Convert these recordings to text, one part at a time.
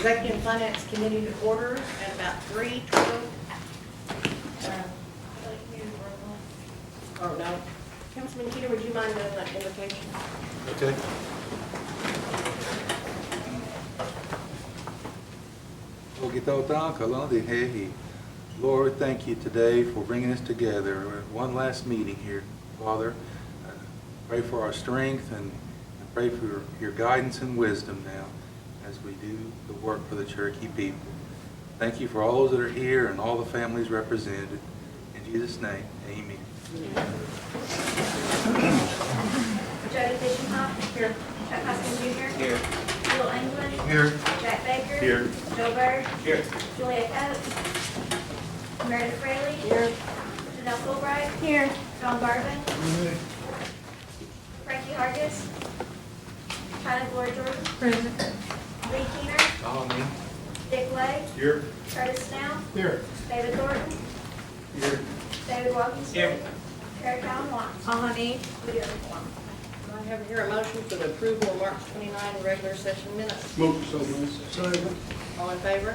Executive and Finance Committee to order at about 3:12. Oh, no. Councilman Keeter, would you mind doing that invocation? Okay. Lord, thank you today for bringing us together. One last meeting here, Father. Pray for our strength and pray for your guidance and wisdom now as we do the work for the Cherokee people. Thank you for all those that are here and all the families represented. In Jesus' name, amen. Jody Fishenhoff. Here. Chuck Hoskin Jr. Here. Bill England. Here. Jack Baker. Here. Joe Byrd. Here. Julia Coates. Meredith Fraley. Here. Janelle Fulbright. Here. John Garvin. Frankie Hargis. Tyler Glory Jordan. Present. Lee Keener. Amen. Dick Lake. Here. Curtis Snell. Here. David Thornton. Here. David Wilkinson. Here. Eric Allen Watts. Honey. Lydia Form. I have here a motion for the approval of March 29 regular session minutes. Move so moved. Second. All in favor?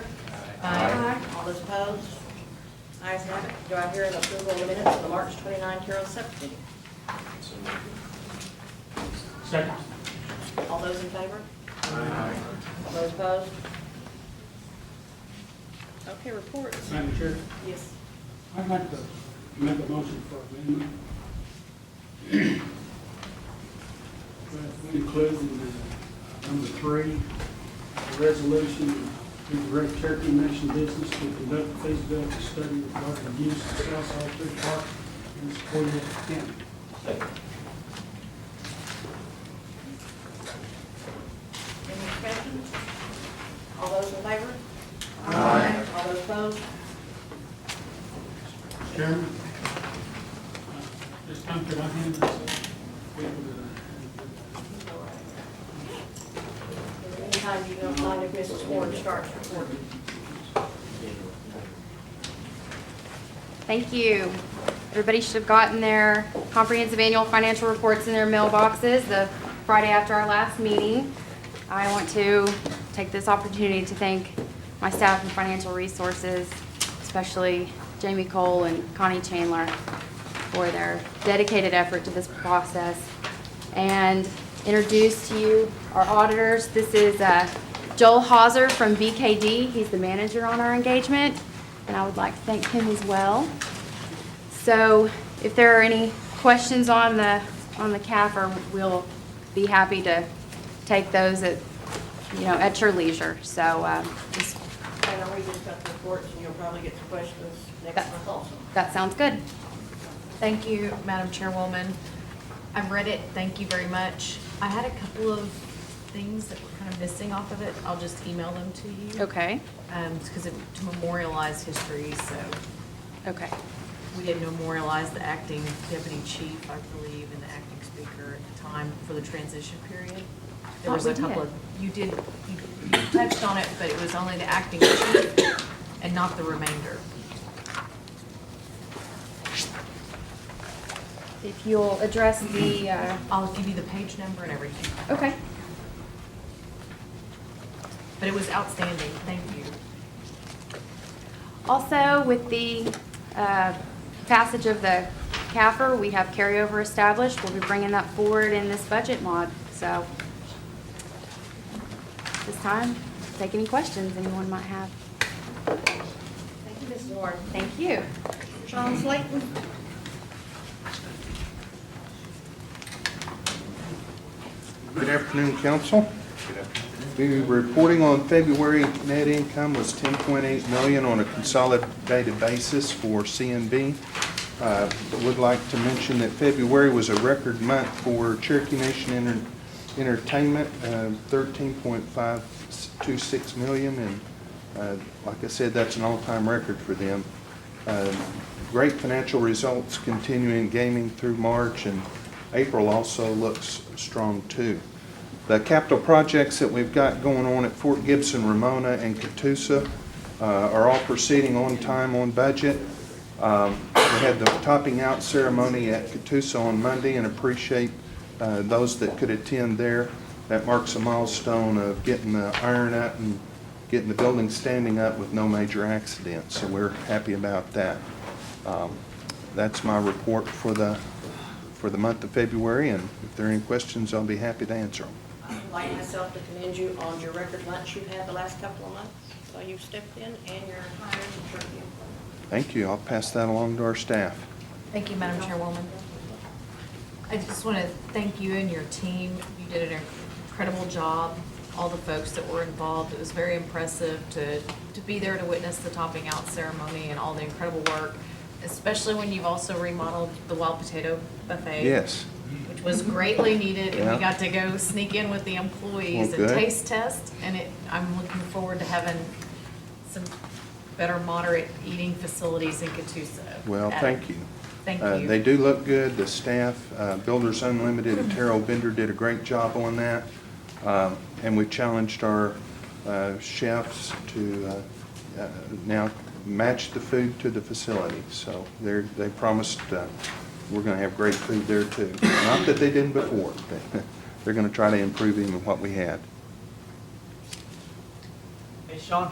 Aye. All those opposed? Ayes have it. Do I hear an approval of the minutes of the March 29 Carroll Subcommittee? Second. All those in favor? Aye. All those opposed? Okay, reports. Madam Chair, Yes. I'd like to make a motion for amendment. We include in number 3, a resolution to direct Cherokee Nation Business to conduct a feasibility study regarding the use of South Hall Creek Park in Sequoia County. Any discussion? All those in favor? Aye. All those opposed? Mr. Chairman, this time could I hand this Anytime you don't find if Mrs. Ward starts reporting. Thank you. Everybody should have gotten their comprehensive annual financial reports in their mailboxes the Friday after our last meeting. I want to take this opportunity to thank my staff and financial resources, especially Jamie Cole and Connie Chandler, for their dedicated effort to this process. And introduce to you our auditors. This is Joel Hauser from BKD. He's the manager on our engagement, and I would like to thank him as well. So if there are any questions on the CAFR, we'll be happy to take those at your leisure. So just, And I'll read just got the reports and you'll probably get some questions next month also. that sounds good. Thank you, Madam Chairwoman. I've read it. Thank you very much. I had a couple of things that were kind of missing off of it. I'll just email them to you. Okay. Because to memorialize history, so Okay. we had memorialized the acting deputy chief, I believe, and the acting speaker at the time for the transition period. There was we a couple did. of, you touched on it, but it was only the acting chief and not the remainder. If you'll address the, I'll give you the page number and everything. okay. But it was outstanding. Thank you. Also, with the passage of the CAFR, we have carryover established. We'll be bringing that forward in this budget mod. So this time, take any questions anyone might have. Thank you, Mrs. Ward. Thank you. Sean Slayton. Good afternoon, Council. We were reporting on February net income was $10.8 million on a consolidated basis for CNB. Would like to mention that February was a record month for Cherokee Nation Entertainment, $13.526 million, and like I said, that's an all-time record for them. Great financial results continuing in gaming through March, and April also looks strong too. The capital projects that we've got going on at Fort Gibson, Ramona, and Catoosa are all proceeding on time, on budget. We had the topping out ceremony at Catoosa on Monday, and appreciate those that could attend there. That marks a milestone of getting the iron out and getting the building standing up with no major accidents, so we're happy about that. That's my report for the month of February, and if there are any questions, I'll be happy to answer them. I would like myself to commend you on your record lunch you've had the last couple of months. So you've stepped in and your hires and Cherokee. Thank you. I'll pass that along to our staff. Thank you, Madam Chairwoman. I just want to thank you and your team. You did an incredible job. All the folks that were involved. It was very impressive to be there to witness the topping out ceremony and all the incredible work, especially when you've also remodeled the wild potato buffet. Yes. Which was greatly needed, and Yeah. we got to go sneak in with the employees Well, and good. taste test, and I'm looking forward to having some better moderate eating facilities in Catoosa. Well, thank you. Thank you. They do look good. The staff, Builders Unlimited and Terrell Bender did a great job on that. And we challenged our chefs to now match the food to the facility. So they promised we're going to have great food there too. Not that they didn't before, but they're going to try to improve even what we had. Hey, Sean,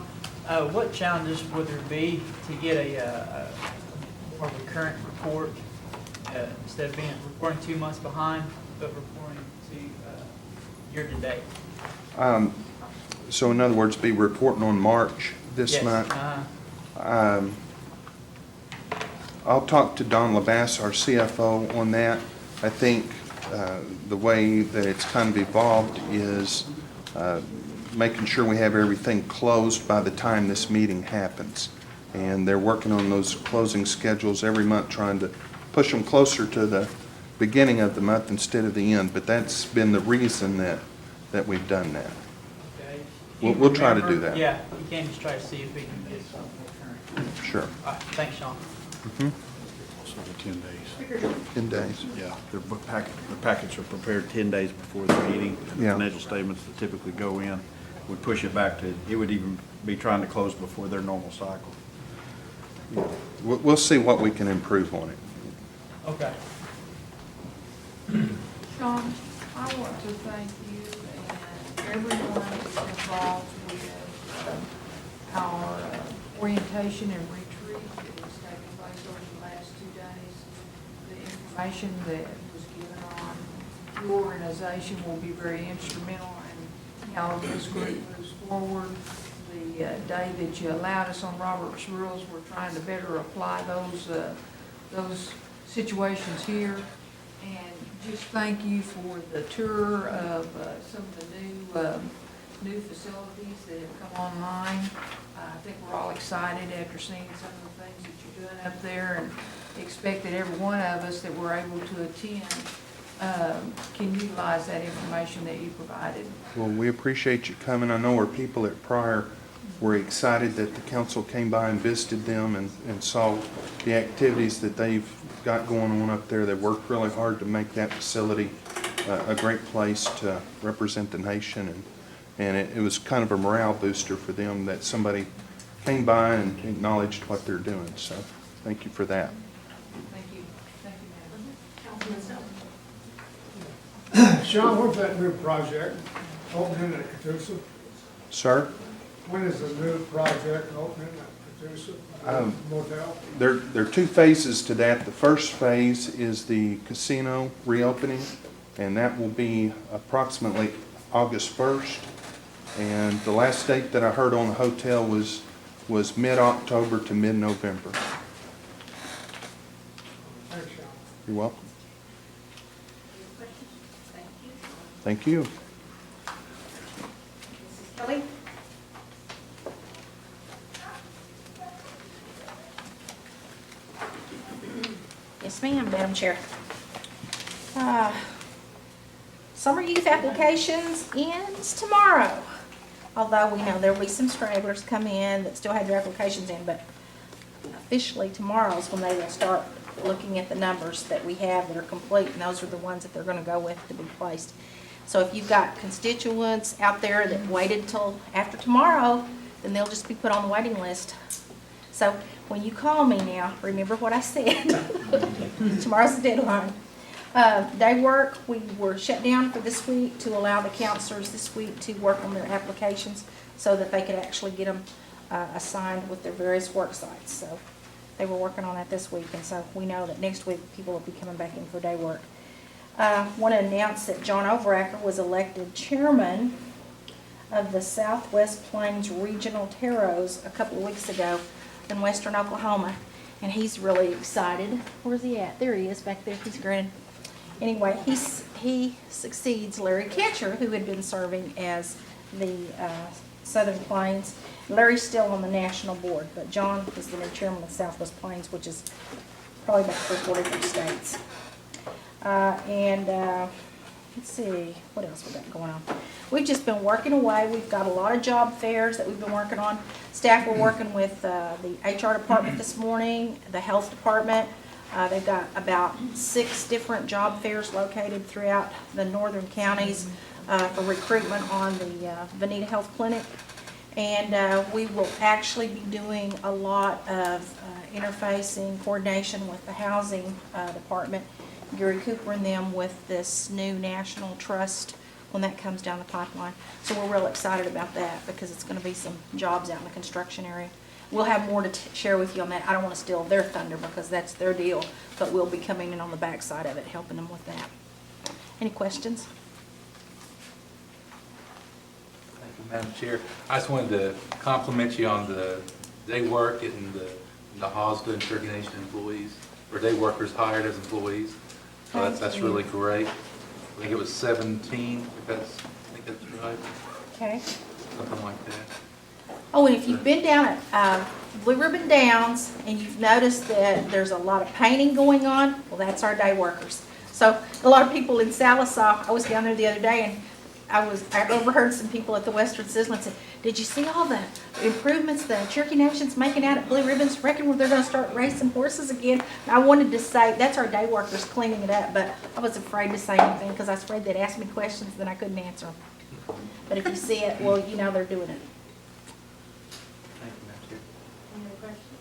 what challenges would there be to get a more recurrent report instead of reporting 2 months behind, but reporting to year to date? So in other words, be reporting on March this Yes, month. I'll talk to Don LaBasse, our CFO, on that. I think the way that it's kind of evolved is making sure we have everything closed by the time this meeting happens. And they're working on those closing schedules every month, trying to push them closer to the beginning of the month instead of the end. But that's been the reason that we've done that. Okay. We'll try to Remember? do that. Yeah, you can just try to see if we can get something more current. Sure. All right, thanks, Sean. Also the 10 days. 10 days. Yeah, the packets are prepared 10 days before the meeting. The Yeah. financial statements that typically go in would push it back to, it would even be trying to close before their normal cycle. We'll see what we can improve on it. Okay. Sean, I want to thank you and everyone that's involved with our orientation and retreat that was taking place over the last 2 days. The information that was given on your organization will be very instrumental in how this group moves forward. The day that you allowed us on Robert's Rules, we're trying to better apply those situations here. And just thank you for the tour of some of the new facilities that have come online. I think we're all excited after seeing some of the things that you're doing up there, and expect that every one of us that were able to attend can utilize that information that you provided. Well, we appreciate you coming. I know our people at Pryor were excited that the council came by and visited them and saw the activities that they've got going on up there. They worked really hard to make that facility a great place to represent the nation, and it was kind of a morale booster for them that somebody came by and acknowledged what they're doing. So thank you for that. Thank you. Thank you, Madam. Councilman Selby. Sean, when's that new project opening at Catoosa? Sir? When is the new project opening at Catoosa Motel? There are 2 phases to that. The first phase is the casino reopening, and that will be approximately August 1st. And the last date that I heard on the hotel was mid-October to mid-November. Thanks, Sean. You're welcome. Any questions? Thank you. Thank you. Mrs. Kelly? Yes, ma'am, Madam Chair. Summer youth applications ends tomorrow. Although we know there'll be some stragglers come in that still have their applications in, but officially tomorrow is when they will start looking at the numbers that we have that are complete, and those are the ones that they're gonna go with to be placed. So if you've got constituents out there that waited till after tomorrow, then they'll just be put on the waiting list. So when you call me now, remember what I said. Tomorrow's the deadline. Day work, we were shut down for this week to allow the counselors this week to work on their applications. so that they could actually get them assigned with their various work sites. So they were working on that this week, and so we know that next week people will be coming back in for day work. Want to announce that John Overacker was elected chairman of the Southwest Plains Regional Terros a couple of weeks ago in western Oklahoma, and he's really excited. Where's he at? There he is back there. He's grinning. Anyway, he succeeds Larry Ketcher, who had been serving as the Southern Plains. Larry's still on the national board, but John is the new chairman of Southwest Plains, which is probably about 3 or 4 different states. Let's see, what else we got going on? We've just been working away. We've got a lot of job fairs that we've been working on. Staff were working with the HR department this morning, the health department. They've got about 6 different job fairs located throughout the northern counties for recruitment on the Veneta Health Clinic. And we will actually be doing a lot of interfacing, coordination with the housing department, Gary Cooper and them, with this new national trust when that comes down the pipeline. So we're real excited about that because it's going to be some jobs out in the construction area. We'll have more to share with you on that. I don't want to steal their thunder because that's their deal, but we'll be coming in on the backside of it, helping them with that. Any questions? Thank you, Madam Chair. I just wanted to compliment you on the day work and the HOSDA and Cherokee Nation employees, or day workers hired as employees. So that's really great. I think it was 17, I think that's right, Okay. something like that. Oh, and if you've been down at Blue Ribbon Downs and you've noticed that there's a lot of painting going on, well, that's our day workers. So a lot of people in Salisaw, I was down there the other day and I overheard some people at the Western Sizzler and said, did you see all the improvements the Cherokee Nation's making out at Blue Ribbons? Reckon they're going to start racing horses again? And I wanted to say, that's our day workers cleaning it up, but I was afraid to say anything because I was afraid they'd ask me questions and then I couldn't answer them. But if you see it, well, you know they're doing it. Thank you, Madam Chair. Any other questions?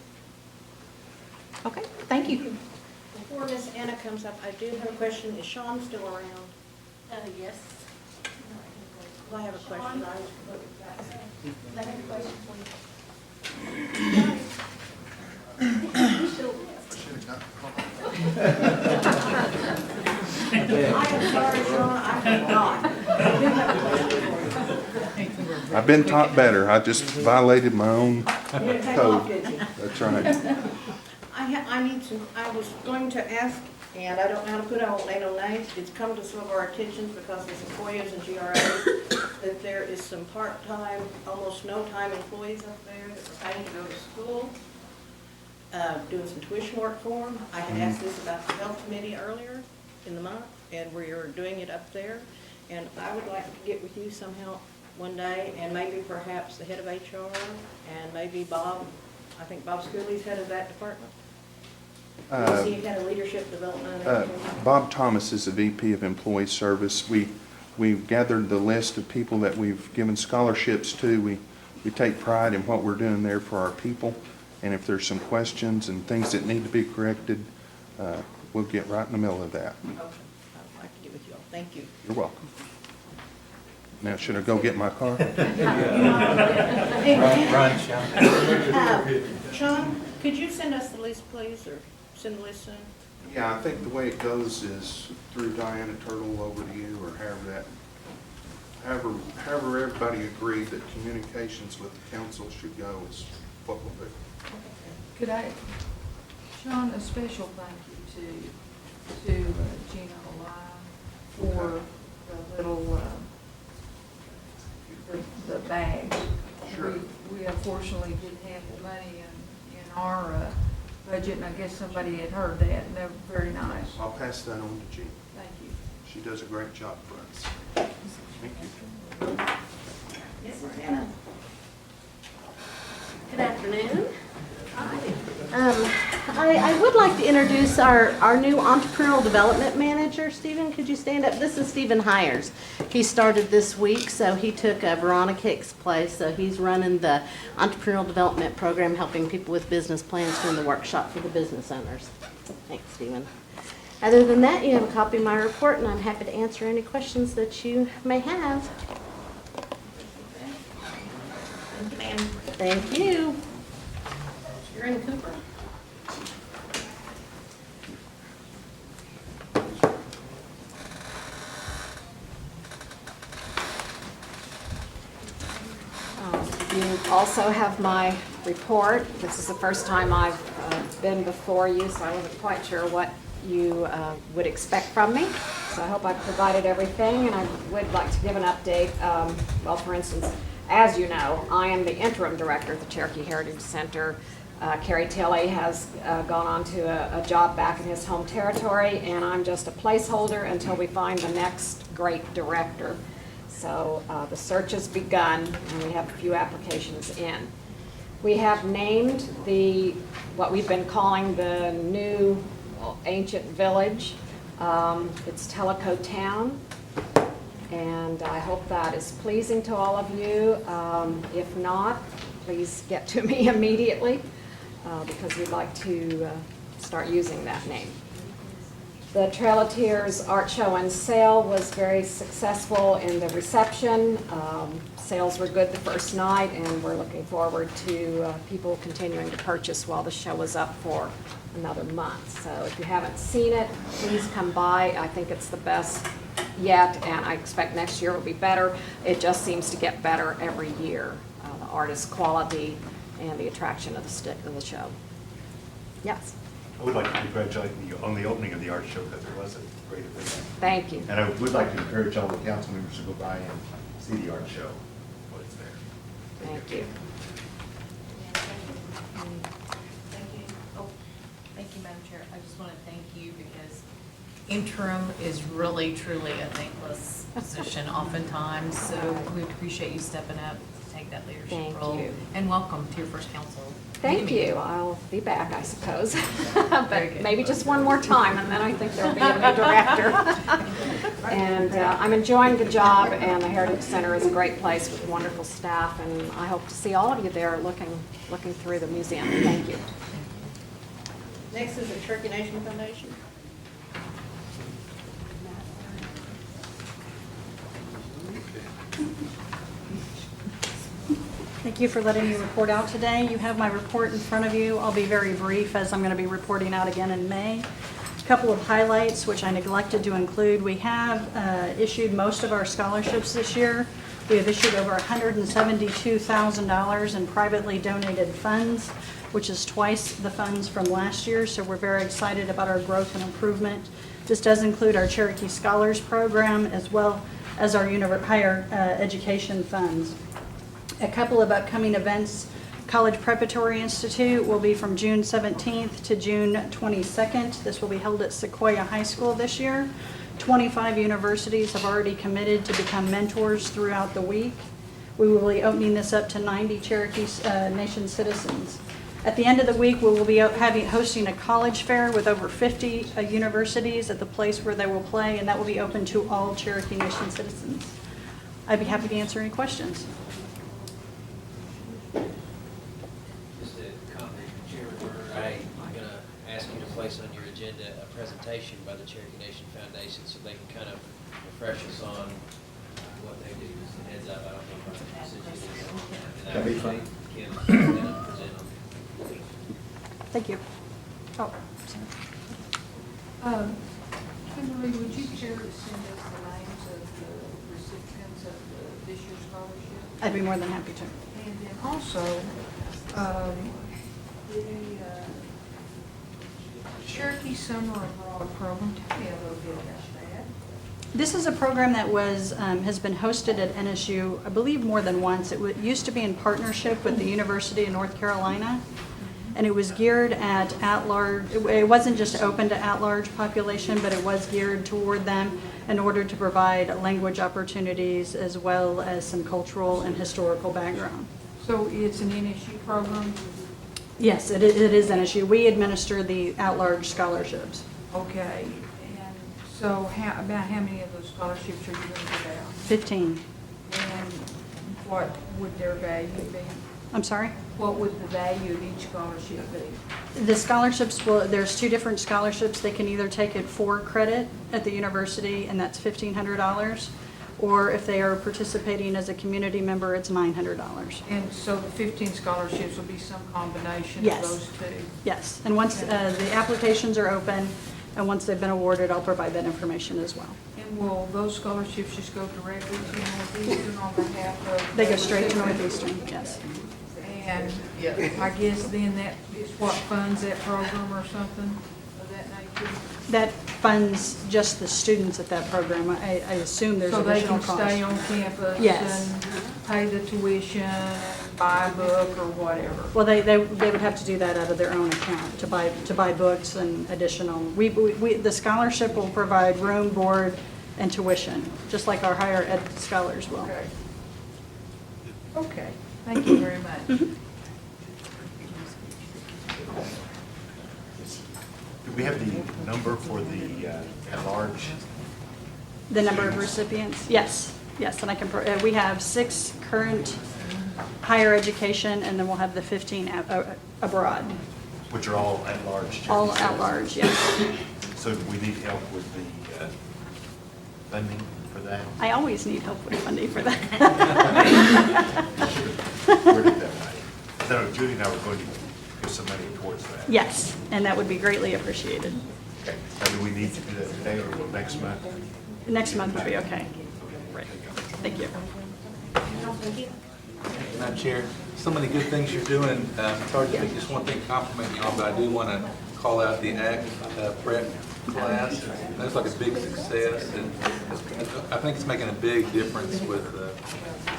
Okay, thank you. Before Miss Anna comes up, I do have a question. Is Sean still around? Yes. I have a question. I have a question for you. I am sorry, Sean, I forgot. I do have a question for you. I've been taught better. I just violated my own You didn't take off, code. did you? That's right. I was going to ask, and I don't know how to put it, I won't name no names. It's come to some of our attentions because as employees and GRAs, that there is some part-time, almost no-time employees up there that are paying to go to school, doing some tuition work for them. I had asked this about the health committee earlier in the month, and we are doing it up there. And I would like to get with you somehow one day, and maybe perhaps the head of HR, and maybe Bob. I think Bob Schooley's head of that department. Is he head of leadership development? Bob Thomas is the VP of Employee Service. We've gathered the list of people that we've given scholarships to. We take pride in what we're doing there for our people. And if there's some questions and things that need to be corrected, we'll get right in the middle of that. Okay, I'd like to get with you all. Thank you. You're welcome. Now, should I go get my car? Run, Sean. Sean, could you send us the list, please, or send the list soon? Yeah, I think the way it goes is through Diana Turtle over to you, or however everybody agreed that communications with the council should go is what we'll do. Could I, Sean, a special thank you to Gina Haline for the little, the bags. Sure. We unfortunately didn't have the money in our budget, and I guess somebody had heard that, and they're very nice. I'll pass that on to Jean. Thank you. She does a great job for us. Thank you. Yes, Anna. Good afternoon. I would like to introduce our new entrepreneurial development manager. Stephen, could you stand up? This is Stephen Hires. He started this week, so he took Veronica Hicks' place. So he's running the entrepreneurial development program, helping people with business plans, doing the workshop for the business owners. Thanks, Stephen. Other than that, you have a copy of my report, and I'm happy to answer any questions that you may have. Thank you. Sharon Cooper. You also have my report. This is the first time I've been before you, so I wasn't quite sure what you would expect from me. So I hope I've provided everything, and I would like to give an update. Well, for instance, as you know, I am the interim director at the Cherokee Heritage Center. Kerry Tilley has gone on to a job back in his home territory, and I'm just a placeholder until we find the next great director. So the search has begun, and we have a few applications in. We have named what we've been calling the new ancient village. It's Tellico Town, and I hope that is pleasing to all of you. If not, please get to me immediately, because we'd like to start using that name. The Trail of Tears Art Show and Sale was very successful in the reception. Sales were good the first night, and we're looking forward to people continuing to purchase while the show is up for another month. So if you haven't seen it, please come by. I think it's the best yet, and I expect next year will be better. It just seems to get better every year. The artist quality and the attraction of the show. Yes. I would like to congratulate you on the opening of the art show, because it was a great event. Thank you. And I would like to encourage all the council members to go by and see the art show when it's there. Thank you. Thank you, Madam Chair. I just want to thank you because interim is really, truly a thankless position oftentimes. So we appreciate you stepping up to take that leadership Thank role. you. And welcome to your first council. Thank meeting. you. I'll be back, I suppose. Very But good. maybe just one more time, and then I think there'll be a new director. And I'm enjoying the job, and the Heritage Center is a great place with wonderful staff, and I hope to see all of you there looking through the museum. Thank you. Next is the Cherokee Nation Foundation. Thank you for letting me report out today. You have my report in front of you. I'll be very brief, as I'm going to be reporting out again in May. A couple of highlights, which I neglected to include. We have issued most of our scholarships this year. We have issued over $172,000 in privately donated funds, which is twice the funds from last year, so we're very excited about our growth and improvement. This does include our Cherokee Scholars Program, as well as our higher education funds. A couple of upcoming events. College Preparatory Institute will be from June 17th to June 22nd. This will be held at Sequoia High School this year. 25 universities have already committed to become mentors throughout the week. We will be opening this up to 90 Cherokee Nation citizens. At the end of the week, we will be hosting a college fair with over 50 universities at the place where they will play, and that will be open to all Cherokee Nation citizens. I'd be happy to answer any questions. Just a comment, Chairman Turner, I'm going to ask you to place on your agenda a presentation by the Cherokee Nation Foundation so they can kind of refresh us on what they do. Just a heads up, I don't know if I'm That'd be fine. Can stand up and present on. Thank you. Oh, sorry. Kimberly, would you care to send us the names of the recipients of this year's scholarship? I'd be more than happy to. And then also, the Cherokee Summer Abroad Program, tell me a little bit about that. This is a program that has been hosted at NSU, I believe, more than once. It used to be in partnership with the University of North Carolina, and it was geared at large. It wasn't just open to at-large population, but it was geared toward them in order to provide language opportunities as well as some cultural and historical background. So it's an NSU program? Yes, it is NSU. We administer the at-large scholarships. Okay. And so about how many of those scholarships are you going to give out? 15. And what would their value be? I'm sorry? What would the value of each scholarship be? The scholarships, there's two different scholarships. They can either take it for credit at the university, and that's $1,500, or if they are participating as a community member, it's $900. And so the 15 scholarships will be some combination of Yes. those two? Yes, and once the applications are open, and once they've been awarded, I'll provide that information as well. And will those scholarships just go directly to Northeastern on behalf of? They go straight to Northeastern, yes. And I guess then that is what funds that program or something of that nature? That funds just the students at that program. I assume there's So they additional can cost. stay on campus? Yes. And pay the tuition, buy a book or whatever? Well, they would have to do that out of their own account to buy books and additional. The scholarship will provide room, board, and tuition, just like our higher ed scholars will. Okay. Okay, thank you very much. Do we have the number for the at-large? The number of recipients? Yes, and I can, we have 6 current higher education, and then we'll have the 15 abroad. Which are all at-large? All at large, yes. So do we need help with the funding for that? I always need help with funding for that. Where did that money? I know Judy and I were going to give some money towards that. Yes, and that would be greatly appreciated. Okay. Now, do we need to do that today or next month? Next month would be okay. Right. Thank you. Madam Chair, so many good things you're doing. It's hard to make just one thing compliment you on, but I do want to call out the ACT prep class. That's like a big success, and I think it's making a big difference with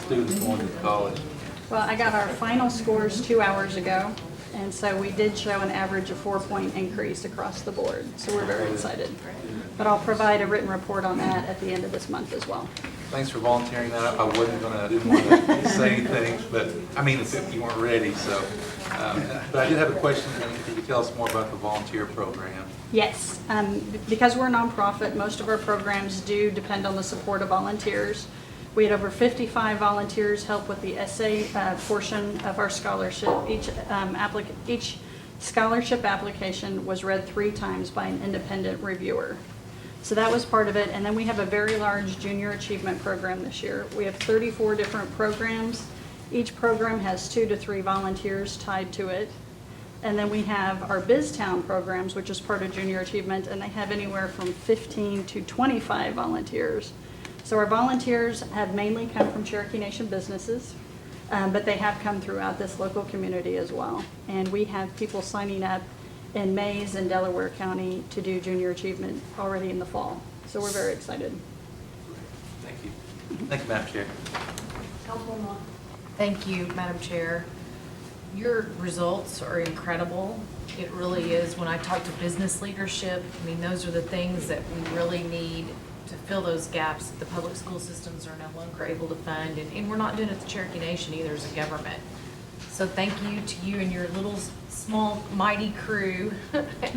students going to college. Well, I got our final scores 2 hours ago, and so we did show an average of 4-point increase across the board, so we're very excited. But I'll provide a written report on that at the end of this month as well. Thanks for volunteering that. I didn't want to say anything, but, I mean, if you weren't ready, so. But I did have a question, if you could tell us more about the volunteer program. Yes, because we're a nonprofit, most of our programs do depend on the support of volunteers. We had over 55 volunteers help with the essay portion of our scholarship. Each scholarship application was read 3 times by an independent reviewer. So that was part of it. And then we have a very large junior achievement program this year. We have 34 different programs. Each program has 2 to 3 volunteers tied to it. And then we have our BizTown programs, which is part of junior achievement, and they have anywhere from 15 to 25 volunteers. So our volunteers have mainly come from Cherokee Nation businesses, but they have come throughout this local community as well. And we have people signing up in Mays and Delaware County to do junior achievement already in the fall. So we're very excited. Thank you. Thank you, Madam Chair. Thank you, Madam Chair. Your results are incredible. It really is. When I talk to business leadership, I mean, those are the things that we really need to fill those gaps that the public school systems are no longer able to fund. And we're not doing it at the Cherokee Nation either as a government. So thank you to you and your little small mighty crew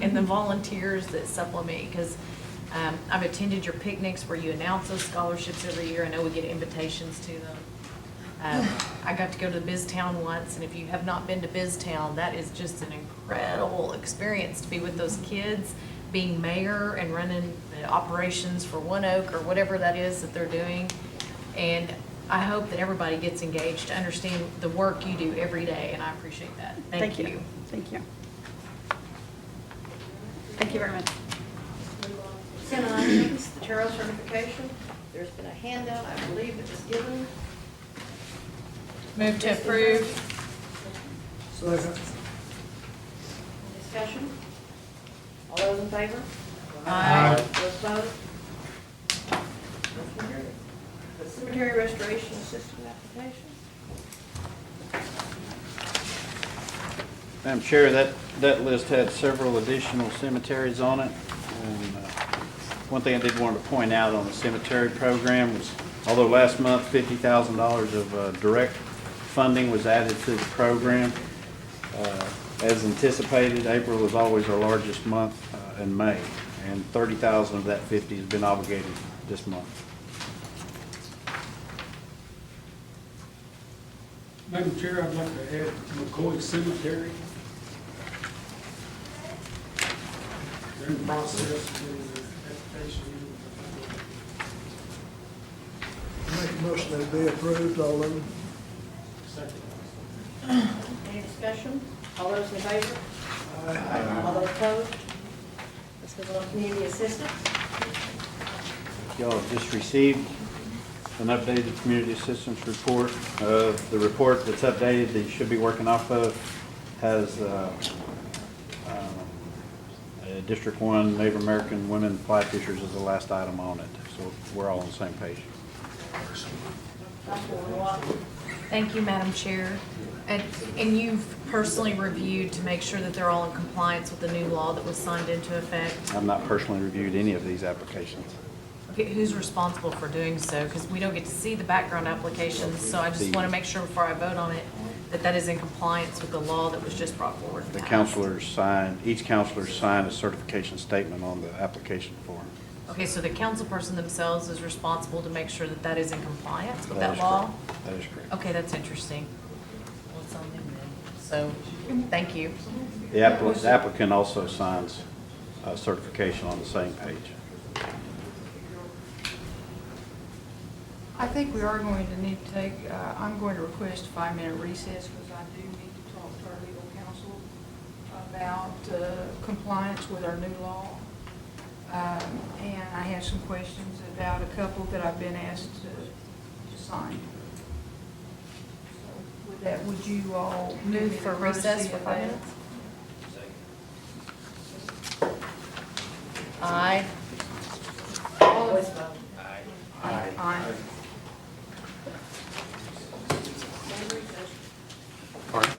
and the volunteers that supplement, because I've attended your picnics where you announce those scholarships every year. I know we get invitations to them. I got to go to the BizTown once, and if you have not been to BizTown, that is just an incredible experience to be with those kids, being mayor and running the operations for One Oak or whatever that is that they're doing. And I hope that everybody gets engaged to understand the work you do every day, and I appreciate that. Thank you. Thank you. Thank you very much. Consent items, the Terrell certification. There's been a handout, I believe it was given. Move to approve. Discussion? All those in favor? Aye. Those opposed? Motion carried. The cemetery restoration system application. Madam Chair, that list had several additional cemeteries on it. And one thing I did want to point out on the cemetery program was, although last month $50,000 of direct funding was added to the program, as anticipated, April is always our largest month, and May, and 30,000 of that 50 has been obligated this month. Madam Chair, I'd like to add McCoy Cemetery. They're in process of doing the application. motion that be approved, all of them. Any discussion? All those in favor? All those opposed? Let's move on to community assistance. Y'all have just received an updated community assistance report. The report that's updated that you should be working off of has District 1 Native American women fly fishers is the last item on it. So we're all on the same page. Councilwoman Watson. Thank you, Madam Chair. And you've personally reviewed to make sure that they're all in compliance with the new law that was signed into effect? I've not personally reviewed any of these applications. Okay, who's responsible for doing so? Because we don't get to see the background applications, so I just want to make sure before I vote on it that that is in compliance with the law that was just brought forward. The counselors sign, each counselor signed a certification statement on the application form. Okay, so the council person themselves is responsible to make sure that that is in compliance with That that is law? correct. That is correct. Okay, that's interesting. Well, it's on them then. So, thank you. The applicant also signs a certification on the same page. I think we are going to need to take, I'm going to request a 5-minute recess because I do need to talk to our legal counsel about compliance with our new law. And I have some questions about a couple that I've been asked to sign. So with that, would you all give me Move the for recess courtesy for of 5 that? minutes? Aye. Voice vote. Aye. Pardon?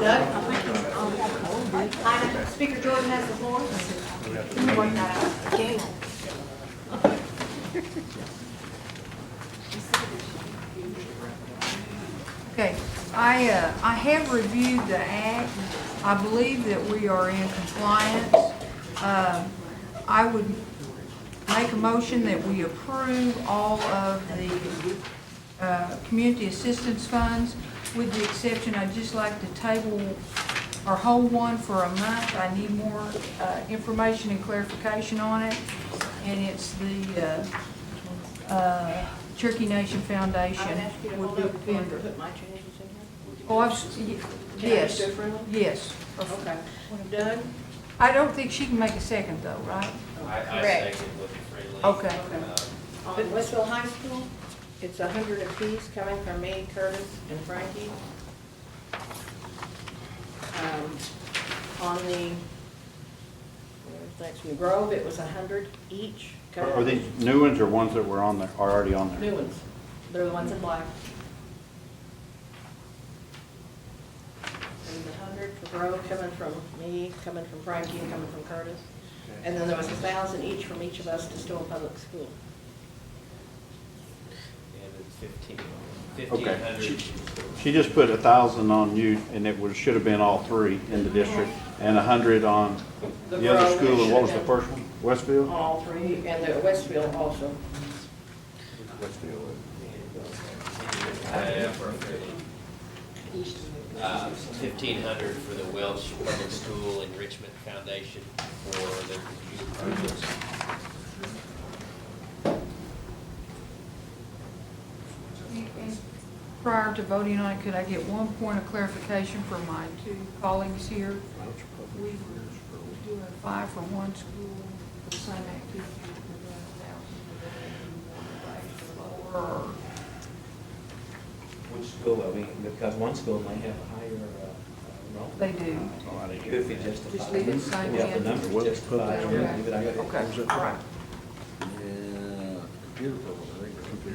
Doug? Speaker Jordan has the floor. Okay, I have reviewed the act. I believe that we are in compliance. I would make a motion that we approve all of the community assistance funds, with the exception, I'd just like to table or hold one for a month. I need more information and clarification on it. And it's the Cherokee Nation Foundation I would ask you to would hold be up the before I vendor. put my changes in here. Oh, Can I yes, do it friendly? yes. Okay. Doug? I don't think she can make a second though, right? I Correct. second with friendly. Okay. On Westville High School, it's 100 apiece coming from me, Curtis, and Frankie. On the, thanks, from the Grove, it was 100 each. Are these new ones or ones that were on there, are already on there? New ones. They're the ones in black. And the 100 for Grove coming from me, coming from Frankie, and coming from Curtis. And then there was 1,000 each from each of us to Stowe Public School. And it's 15, Okay. 1,500. She just put 1,000 on you, and it should have been all three in the district, and 100 on The the other Grove, school, it and what was should the have first one? Westfield? All three, and the Westfield also. For 1,500 for the Welch Public School Enrichment Foundation for the computer projects. Prior to voting on it, could I get one point of clarification from my two colleagues here? We were doing 5 for one school, the same activity, we're doing 1,000 for or Which school, I mean, because one school may have a higher enrollment. they do. Could be justified. Just leave it the same Yeah, the again. number's justified. Okay. Leave it out. Okay, all right.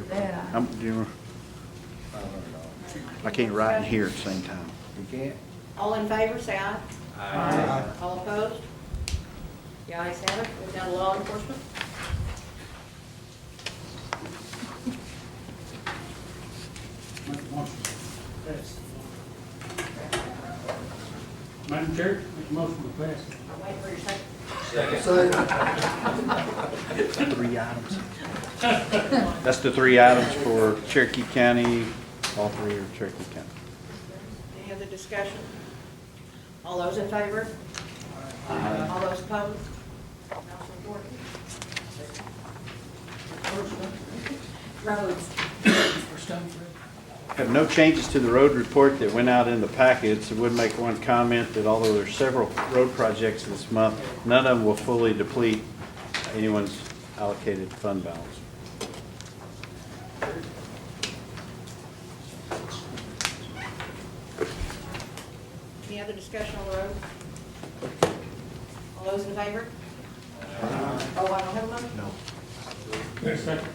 That I can't write and hear at the same time. You can't? All in favor, say aye. Aye. All opposed? The ayes have it. We've got law enforcement. Make a motion. Pass. Madam Chair, make a motion to pass. I'm waiting for your second. Three items. That's the three items for Cherokee County, all three are Cherokee County. Any other discussion? All those in favor? All those opposed? Motion carried. Roads. Have no changes to the road report that went out in the packets. I would make one comment that although there's several road projects this month, none of them will fully deplete anyone's allocated fund balance. Any other discussion on the road? All those in favor? Oh, I don't have a motion? No. Second.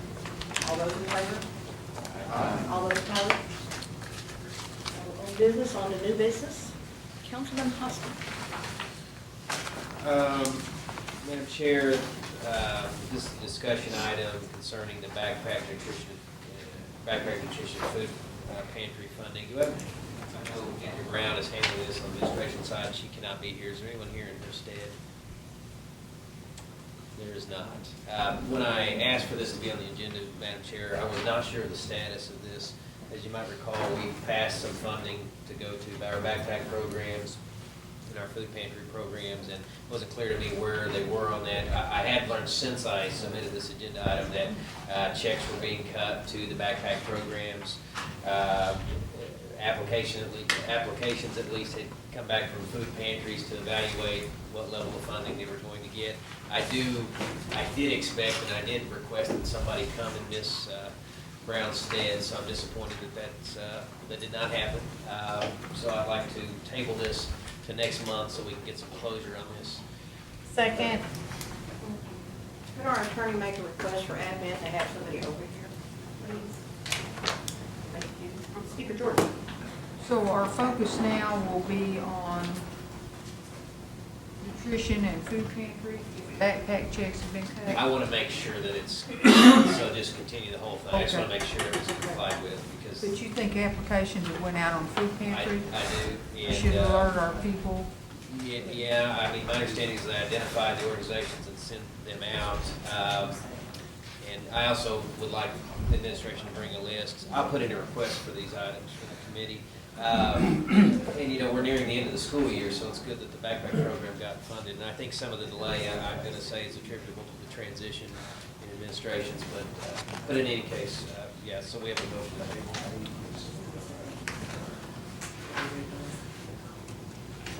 All those in favor? All those opposed? Old business, on to new business. Councilman Hoskin. Madam Chair, this is a discussion item concerning the backpack nutrition food pantry funding. Do I know Andrew Brown is handling this on the administration side. She cannot be here. Is there anyone here in her stead? There is not. When I asked for this to be on the agenda, Madam Chair, I was not sure of the status of this. As you might recall, we passed some funding to go to our backpack programs and our food pantry programs, and it wasn't clear to me where they were on that. I had learned since I submitted this agenda item that checks were being cut to the backpack programs. Applications at least had come back from food pantries to evaluate what level of funding they were going to get. I did expect and I did request that somebody come in Miss Brown's stead, so I'm disappointed that did not happen. So I'd like to table this to next month so we can get some closure on this. Second. Could our attorney make a request for admin to have somebody over here, please? Thank you. Speaker Jordan. So our focus now will be on nutrition and food pantry. Backpack checks have been cut. I want to make sure that it's, so just continue the whole thing. I just want to Okay. make sure it was complied with because But you think applications that went out on food I pantry do. should And, alert our people? yeah, I mean, my understanding is they identified the organizations and sent them out. And I also would like the administration to bring a list. I'll put in a request for these items for the committee. And, you know, we're nearing the end of the school year, so it's good that the backpack program got funded. And I think some of the delay, I'm going to say, is attributable to the transition in administrations. But in any case, yeah, so we have to go for the table.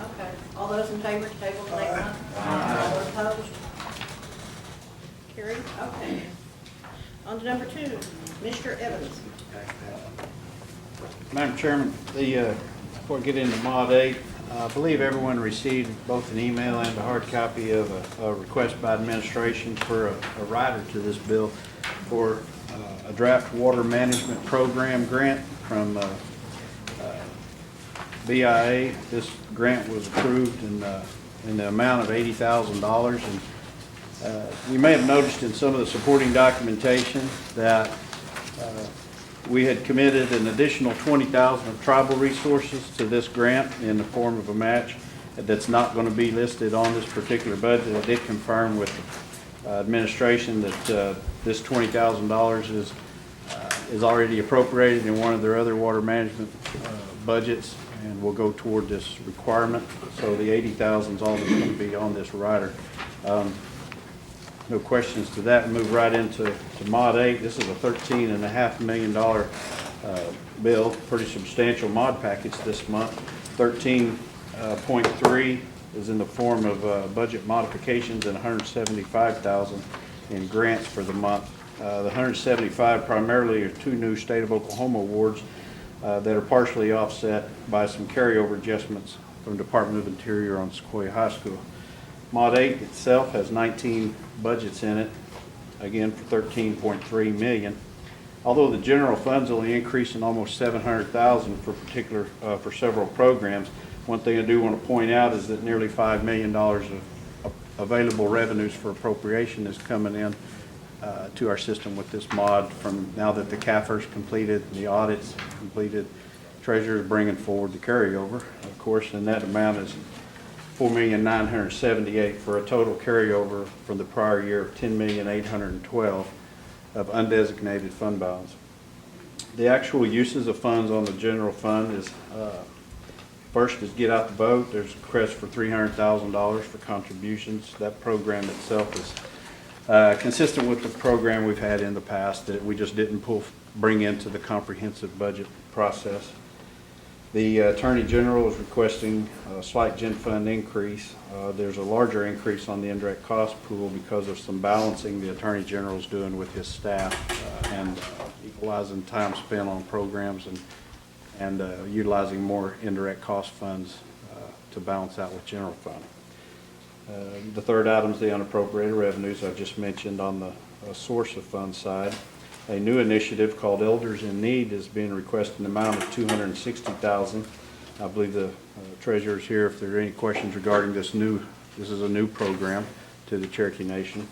Okay, all those in favor, table the next one? All opposed? Carried, okay. On to number 2, Mr. Evans. Madam Chairman, before I get into Mod 8, I believe everyone received both an email and a hard copy of a request by administration for a rider to this bill for a draft water management program grant from BIA. This grant was approved in the amount of $80,000. And you may have noticed in some of the supporting documentation that we had committed an additional $20,000 of tribal resources to this grant in the form of a match that's not going to be listed on this particular budget. I did confirm with the administration that this $20,000 is already appropriated in one of their other water management budgets and will go toward this requirement. So the $80,000 is all that's going to be on this rider. No questions to that. Move right into Mod 8. This is a $13.5 million bill, pretty substantial mod package this month. 13.3 is in the form of budget modifications and $175,000 in grants for the month. The $175 primarily are 2 new State of Oklahoma awards that are partially offset by some carryover adjustments from Department of Interior on Sequoia High School. Mod 8 itself has 19 budgets in it, again for $13.3 million. Although the general fund's only increasing almost $700,000 for several programs, one thing I do want to point out is that nearly $5 million of available revenues for appropriation is coming in to our system with this mod from now that the CAFR's completed, the audits completed, Treasurer's bringing forward the carryover, of course, and that amount is $4,978,000 for a total carryover from the prior year of $10,812,000 of undesignated fund balance. The actual uses of funds on the general fund is first is Get Out the Boat. There's a request for $300,000 for contributions. That program itself is consistent with the program we've had in the past that we just didn't bring into the comprehensive budget process. The Attorney General is requesting a slight gen fund increase. There's a larger increase on the indirect cost pool because of some balancing the Attorney General is doing with his staff and equalizing time spent on programs and utilizing more indirect cost funds to balance out with general fund. The third item is the unappropriated revenues I just mentioned on the source of fund side. A new initiative called Elders in Need is being requested an amount of $260,000. I believe the treasurer is here if there are any questions regarding this is a new program to the Cherokee Nation.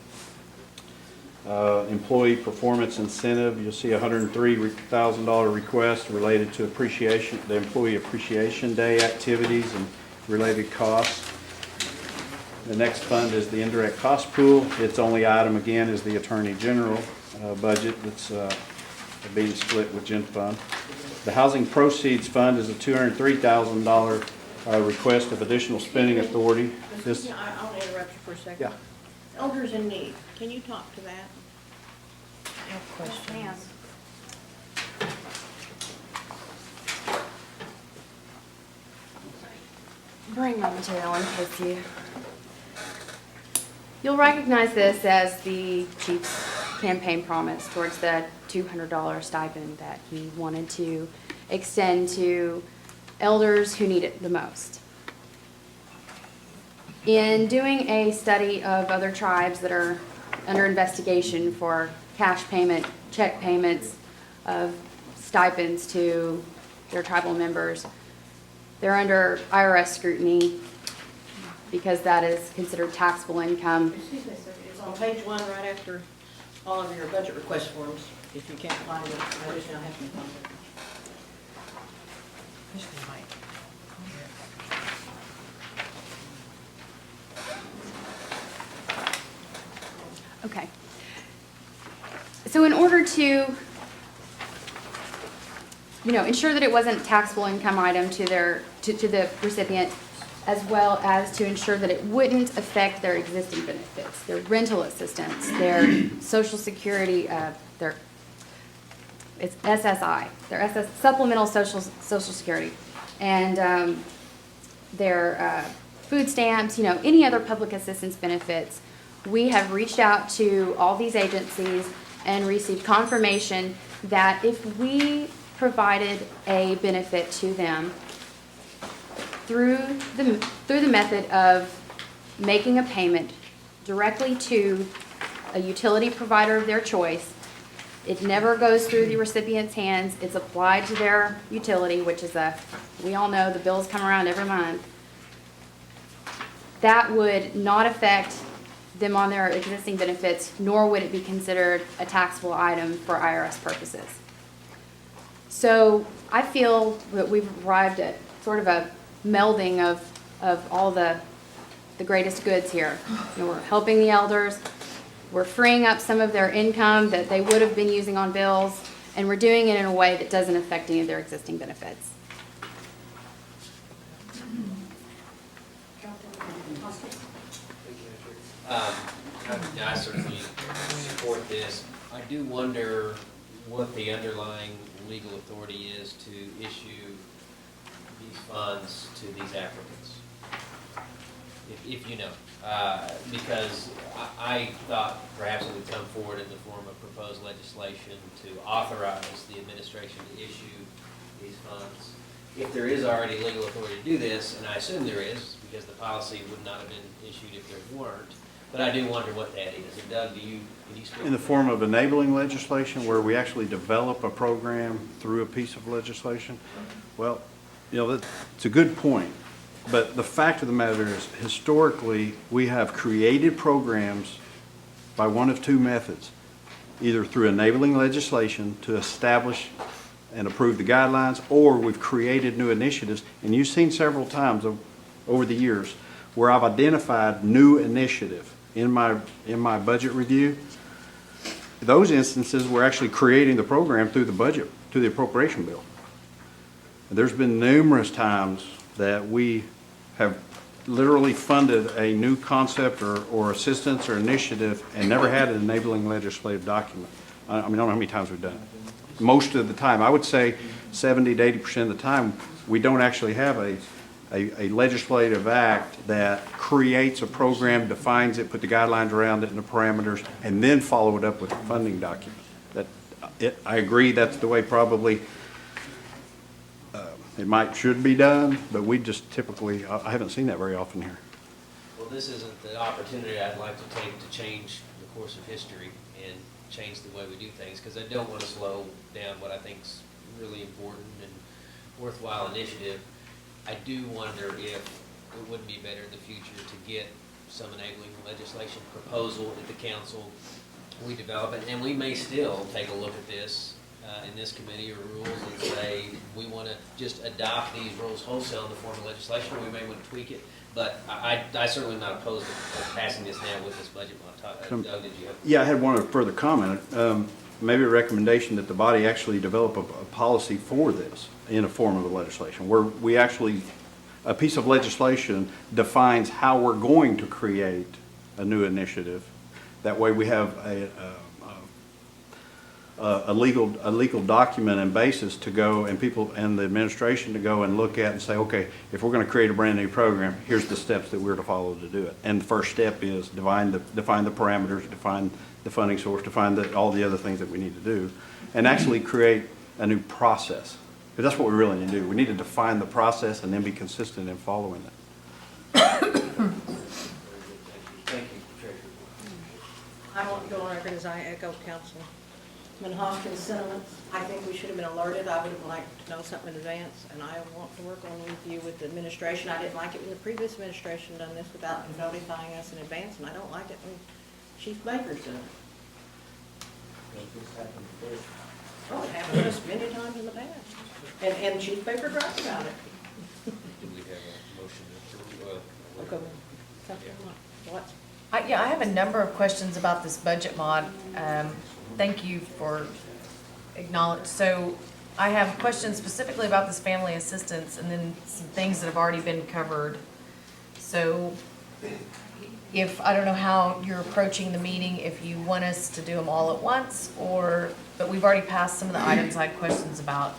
Employee performance incentive, you'll see a $103,000 request related to the Employee Appreciation Day activities and related costs. The next fund is the indirect cost pool. Its only item again is the Attorney General budget that's being split with Gen Fund. The Housing Proceeds Fund is a $203,000 request of additional spending authority. I want to interrupt you for a second. Yeah. Elders in need, can you talk to that? Questions? Bring my material in case you'll recognize this as the chief's campaign promise towards the $200 stipend that he wanted to extend to elders who need it the most. In doing a study of other tribes that are under investigation for cash payment, check payments of stipends to their tribal members, They're under IRS scrutiny because that is considered taxable income. Excuse me, sir, it's on page 1 right after all of your budget request forms. If you can't find it, I just now have to find it. Okay. So in order to, ensure that it wasn't a taxable income item to the recipient, as well as to ensure that it wouldn't affect their existing benefits, their rental assistance, their social security, it's SSI, their supplemental social security, and their food stamps, any other public assistance benefits. We have reached out to all these agencies and received confirmation that if we provided a benefit to them through the method of making a payment directly to a utility provider of their choice, it never goes through the recipient's hands. It's applied to their utility, which is we all know the bills come around every month. That would not affect them on their existing benefits, nor would it be considered a taxable item for IRS purposes. So I feel that we've arrived at sort of a melding of all the greatest goods here. We're helping the elders, we're freeing up some of their income that they would have been using on bills, and we're doing it in a way that doesn't affect any of their existing benefits. I certainly support this. I do wonder what the underlying legal authority is to issue these funds to these applicants, if you know. Because I thought perhaps it would come forward in the form of proposed legislation to authorize the administration to issue these funds. If there is already legal authority to do this, and I assume there is, because the policy would not have been issued if there weren't, but I do wonder what that is. And Doug, can you speak? In the form of enabling legislation where we actually develop a program through a piece of legislation? Well, it's a good point. But the fact of the matter is, historically, we have created programs by one of two methods, either through enabling legislation to establish and approve the guidelines, or we've created new initiatives. And you've seen several times over the years where I've identified new initiative in my budget review. Those instances, we're actually creating the program through the budget, through the appropriation bill. And there's been numerous times that we have literally funded a new concept or assistance or initiative and never had an enabling legislative document. I don't know how many times we've done it. Most of the time, I would say 70 to 80% of the time, we don't actually have a legislative act that creates a program, defines it, put the guidelines around it and the parameters, and then follow it up with a funding document. I agree that's the way probably should be done, but we just typically, I haven't seen that very often here. Well, this isn't the opportunity I'd like to take to change the course of history and change the way we do things, because I don't want to slow down what I think is really important and worthwhile initiative. I do wonder if it wouldn't be better in the future to get some enabling legislation proposal at the council. We develop it, and we may still take a look at this in this committee or rules and say we want to just adopt these rules wholesale in the form of legislation. We may want to tweak it, but I certainly am not opposed to passing this now with this budget. Doug, did you have? Yeah, I had one further comment. Maybe a recommendation that the body actually develop a policy for this in a form of a legislation, where we actually, a piece of legislation defines how we're going to create a new initiative. That way we have a legal document and basis to go, and people and the administration to go and look at and say, okay, if we're going to create a brand new program, here's the steps that we're to follow to do it. And the first step is define the parameters, define the funding source, define all the other things that we need to do, and actually create a new process. Because that's what we really need to do. We need to define the process and then be consistent in following it. Thank you, Treasurer. I want to go on record as I echo Councilman Councilman Hoskins' sentiments. I think we should have been alerted. I would have liked to know something in advance, and I want to work on with you with the administration. I didn't like it when the previous administration done this without notifying us in advance, and I don't like it when Chief Baker's done it. Oh, it happened to us many times in the past. And Chief Baker talked about it. Do we have a motion to approve? Okay. Something like, what? Yeah, I have a number of questions about this budget mod. Thank you for acknowledging. So I have questions specifically about this family assistance and then some things that have already been covered. So if, I don't know how you're approaching the meeting, if you want us to do them all at once but we've already passed some of the items I had questions about.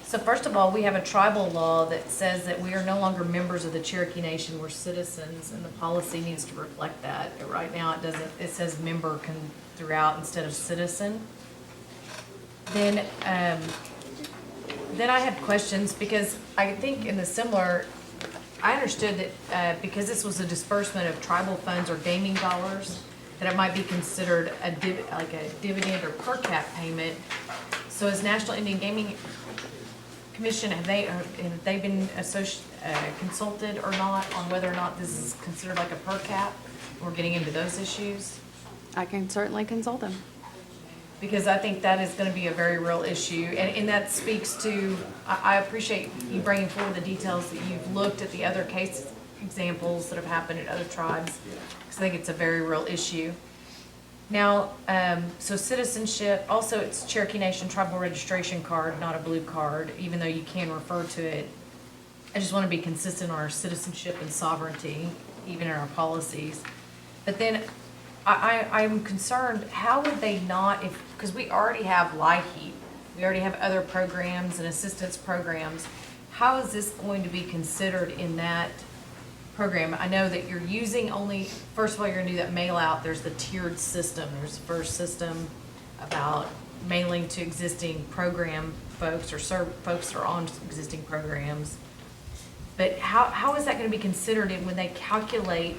So first of all, we have a tribal law that says that we are no longer members of the Cherokee Nation, we're citizens, and the policy needs to reflect that. But right now, it doesn't, it says member throughout instead of citizen. Then I had questions because I think in the similar, I understood that because this was a disbursement of tribal funds or gaming dollars, that it might be considered like a dividend or per cap payment. So as National Indian Gaming Commission, have they been consulted or not on whether or not this is considered like a per cap? We're getting into those issues. I can certainly consult them. Because I think that is going to be a very real issue. And that speaks to, I appreciate you bringing forward the details that you've looked at the other case examples that have happened at other tribes, because I think it's a very real issue. Now, so citizenship, also it's Cherokee Nation tribal registration card, not a blue card, even though you can refer to it. I just want to be consistent on our citizenship and sovereignty, even in our policies. But then I'm concerned, how would they not, because we already have LIHEAP, we already have other programs and assistance programs. How is this going to be considered in that program? I know that you're using only, first of all, you're gonna do that mail out. There's the tiered system. There's the first system about mailing to existing program folks or folks that are on existing programs. But how is that gonna be considered when they calculate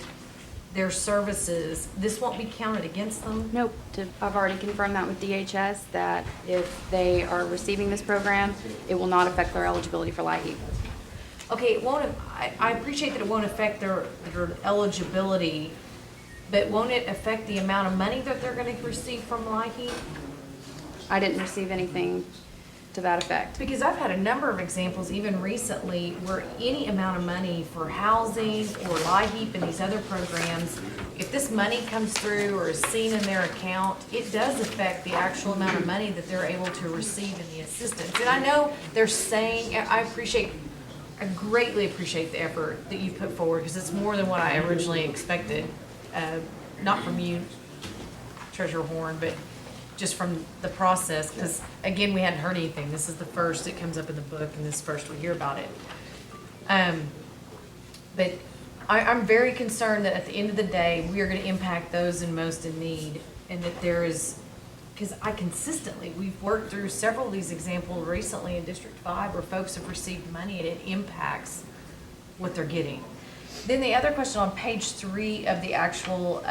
their services? This won't be counted against them? Nope. I've already confirmed that with DHS, that if they are receiving this program, it will not affect their eligibility for LIHEAP. Okay, it won't, I appreciate that it won't affect their eligibility, but won't it affect the amount of money that they're gonna receive from LIHEAP? I didn't receive anything to that effect. Because I've had a number of examples, even recently, where any amount of money for housing or LIHEAP and these other programs, if this money comes through or is seen in their account, it does affect the actual amount of money that they're able to receive in the assistance. And I know they're saying, I greatly appreciate the effort that you put forward, because it's more than what I originally expected. Not from you, Treasurer Horn, but just from the process, because again, we hadn't heard anything. This is the first it comes up in the book, and this first we hear about it. But I'm very concerned that at the end of the day, we are going to impact those in most in need, and that there is, because we've worked through several of these examples recently in District 5 where folks have received money and it impacts what they're getting. Then the other question on page 3 of the actual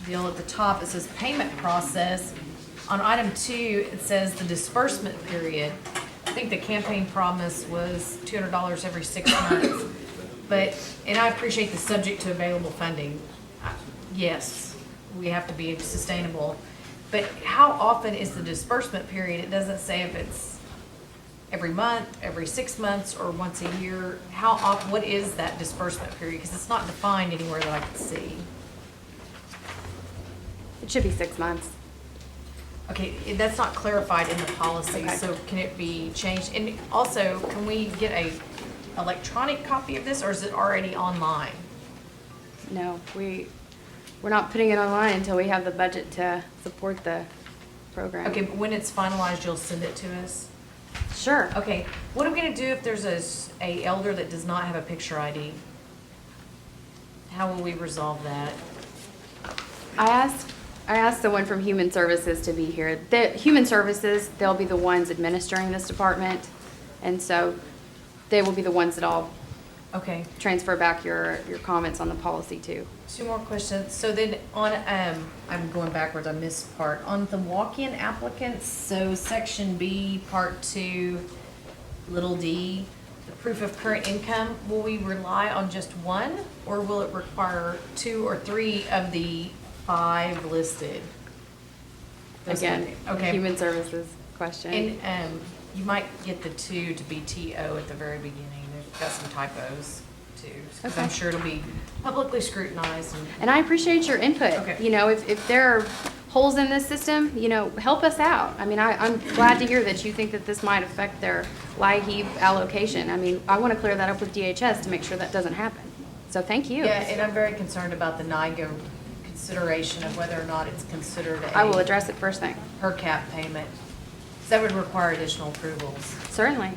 deal at the top, it says payment process. On item 2, it says the disbursement period. I think the campaign promise was $200 every 6 months. And I appreciate the subject to available funding. Yes, we have to be sustainable. But how often is the disbursement period? It doesn't say if it's every month, every 6 months, or once a year. How often, what is that disbursement period? Because it's not defined anywhere that I can see. It should be 6 months. Okay, that's not clarified in the policy, Okay. so can it be changed? And also, can we get a electronic copy of this, or is it already online? No, we're not putting it online until we have the budget to support the program. Okay, but when it's finalized, you'll send it to us? Sure. Okay, what are we gonna do if there's a elder that does not have a picture ID? How will we resolve that? I asked the one from Human Services to be here. The Human Services, they'll be the ones administering this department, and so they will be the ones that I'll Okay. transfer back your comments on the policy too. Two more questions. So then on, I'm going backwards, I missed part. On the walk-in applicants, so section B, part 2, little d, the proof of current income, will we rely on just one? Or will it require 2 or 3 of the 5 listed? Those Again, okay. human services question. And you might get the 2 to be TO at the very beginning. They've got some typos too. Because I'm Okay. sure it'll be publicly scrutinized and. And I appreciate your input. Okay. You know, if there are holes in this system, you know, help us out. I mean, I'm glad to hear that you think that this might affect their LIHEAP allocation. I mean, I want to clear that up with DHS to make sure that doesn't happen. So thank you. Yeah, and I'm very concerned about the NIGO consideration of whether or not it's considered I will address it first thing. per cap payment. So that would require additional approvals. Certainly.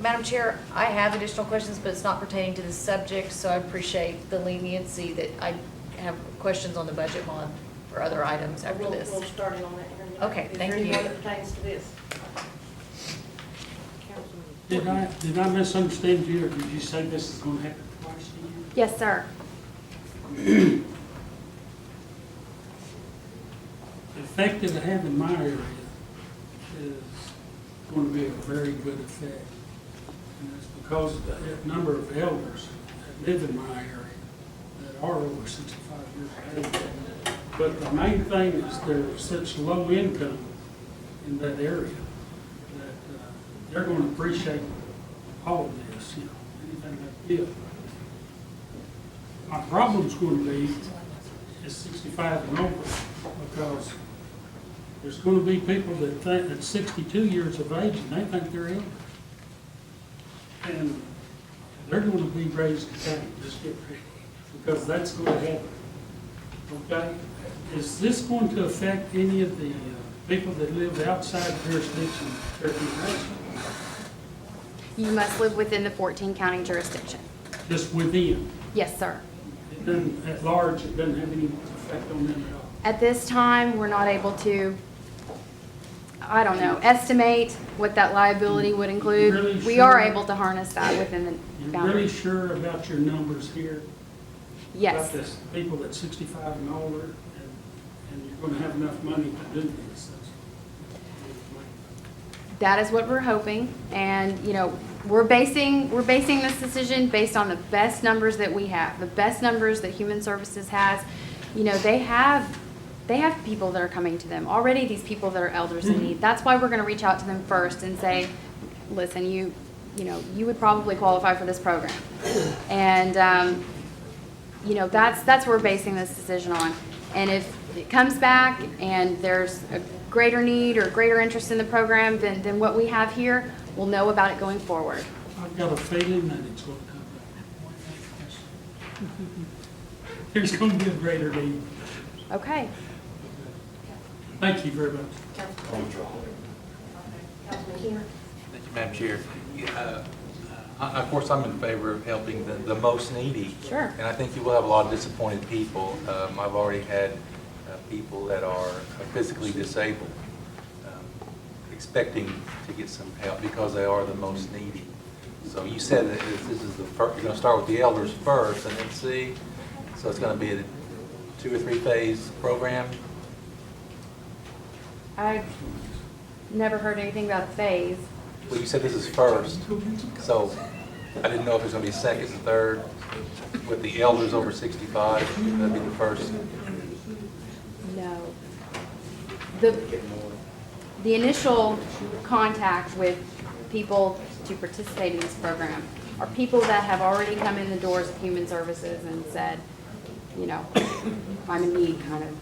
Madam Chair, I have additional questions, but it's not pertaining to this subject, so I appreciate the leniency that I have questions on the budget bond or other items after this. We'll start it on that here in a minute. Okay, thank you. Is there any more that pertains to this? Councilman. Did I misunderstand you, or did you say this is gonna happen twice a year? Yes, sir. The effect that it have in my area is going to be a very good effect. And it's because of the number of elders that live in my area that are over 65 years of age. But the main thing is there's such low income in that area that they're going to appreciate all of this, you know, anything they give. My problem's going to be is 65 and over, because there's going to be people that think that 62 years of age and they think they're elder. And they're going to be raised to pay, just get ready, because that's going to happen. Okay? Is this going to affect any of the people that live outside jurisdiction of Cherokee? You must live within the 14 county jurisdiction. Just within? Yes, sir. It doesn't, at large, it doesn't have any effect on them at all? At this time, we're not able to, I don't know, estimate what that liability would include. Really We are sure? able to harness that within the You're really boundaries. sure about your numbers here? Yes. About the people that's 65 and older, and you're going to have enough money to do this? That is what we're hoping, and, you know, we're basing this decision based on the best numbers that we have, the best numbers that Human Services has. You know, they have people that are coming to them already, these people that are elders in need. That's why we're gonna reach out to them first and say, listen, you know, you would probably qualify for this program. And, you know, that's what we're basing this decision on. And if it comes back and there's a greater need or greater interest in the program than what we have here, we'll know about it going forward. I've got a feeling that it's going to come back. There's going to be a greater need. Okay. Thank you very much. Councilman Keener. Thank you, Madam Chair. Of course, I'm in favor of helping the most needy. Sure. And I think you will have a lot of disappointed people. I've already had people that are physically disabled expecting to get some help because they are the most needy. So you said that this is the first, you're going to start with the elders first and then see. So it's going to be a 2 or 3 phase program. I've never heard anything about a phase. Well, you said this is first, so I didn't know if it was going to be second and third with the elders over 65. That'd be the first. No. The initial contact with people to participate in this program are people that have already come in the doors of Human Services and said, you know, I'm in need, kind of.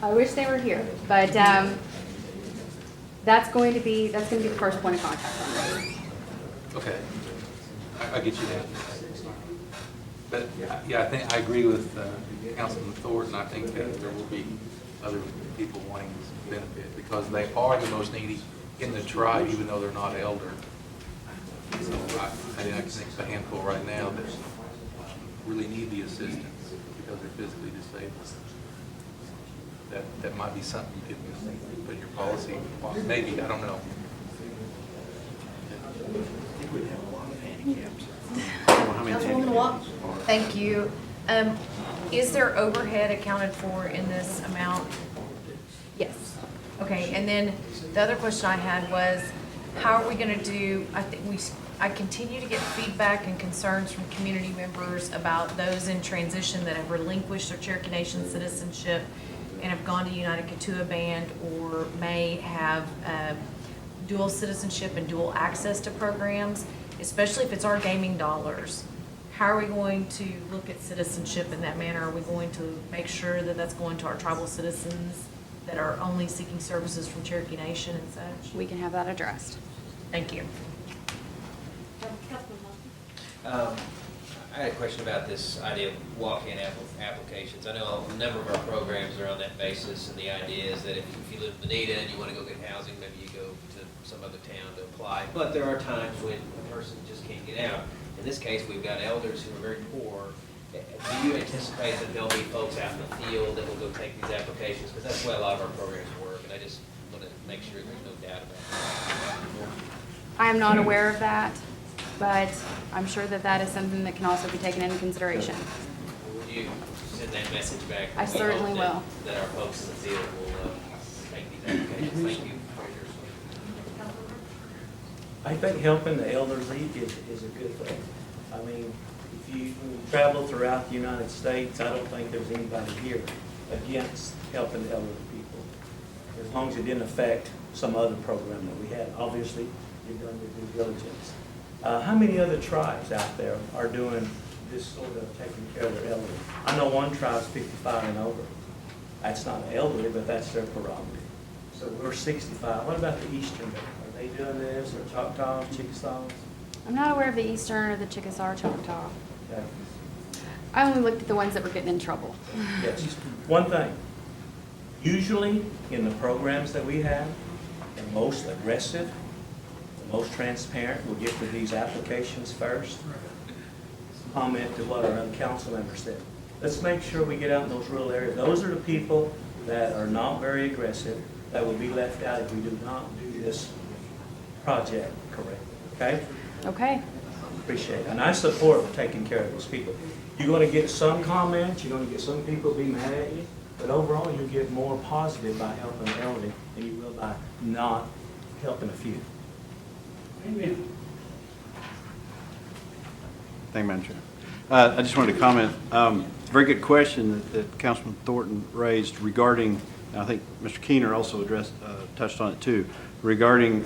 I wish they were here, but that's going to be the first point of contact on this. Okay, I get you there. But yeah, I agree with Councilman Thornton. I think that there will be other people wanting this benefit because they are the most needy in the tribe, even though they're not elder. So I can think of a handful right now that really need the assistance because they're physically disabled. That might be something you could put in your policy. Maybe, I don't know. Thank you. Is there overhead accounted for in this amount? Yes. Okay, and then the other question I had was, how are we gonna do, I continue to get feedback and concerns from community members about those in transition that have relinquished their Cherokee Nation citizenship and have gone to United Katua Band or may have dual citizenship and dual access to programs, especially if it's our gaming dollars. How are we going to look at citizenship in that manner? Are we going to make sure that that's going to our tribal citizens that are only seeking services from Cherokee Nation and such? We can have that addressed. Thank you. I had a question about this idea of walk-in applications. I know a number of our programs are on that basis, and the idea is that if you live in Bonita and you want to go get housing, maybe you go to some other town to apply. But there are times when a person just can't get out. In this case, we've got elders who are very poor. Do you anticipate that there'll be folks out in the field that will go take these applications? Because that's the way a lot of our programs work, and I just want to make sure there's no doubt about that. I am not aware of that, but I'm sure that that is something that can also be taken into consideration. Would you send that message back? I certainly will. That our folks in the field will take these applications. Thank you. I think helping the elderly is a good thing. I mean, when you travel throughout the United States, I don't think there's anybody here against helping the elderly people, as long as it didn't affect some other program that we had. Obviously, you've done your due diligence. How many other tribes out there are doing this sort of taking care of their elderly? I know one tribe's 55 and over. That's not elderly, but that's their prerogative. So we're 65. What about the Eastern Band? Are they doing this, or Choctaws, Chickasaws? I'm not aware of the Eastern or the Chickasaw or Choctaw. Okay. I only looked at the ones that were getting in trouble. Yes. One thing, usually in the programs that we have, the most aggressive, the most transparent will get to these applications first. Comment to what our other council members said. Let's make sure we get out in those rural areas. Those are the people that are not very aggressive, that will be left out if we do not do this project correctly, okay? Okay. Appreciate it. And I support taking care of those people. You're going to get some comments, you're going to get some people be mad at you, but overall you'll get more positive by helping the elderly than you will by not helping a few. Amen. Thank you, Madam Chair. I just wanted to comment, very good question that Councilman Thornton raised regarding, and I think Mr. Keener also touched on it too, regarding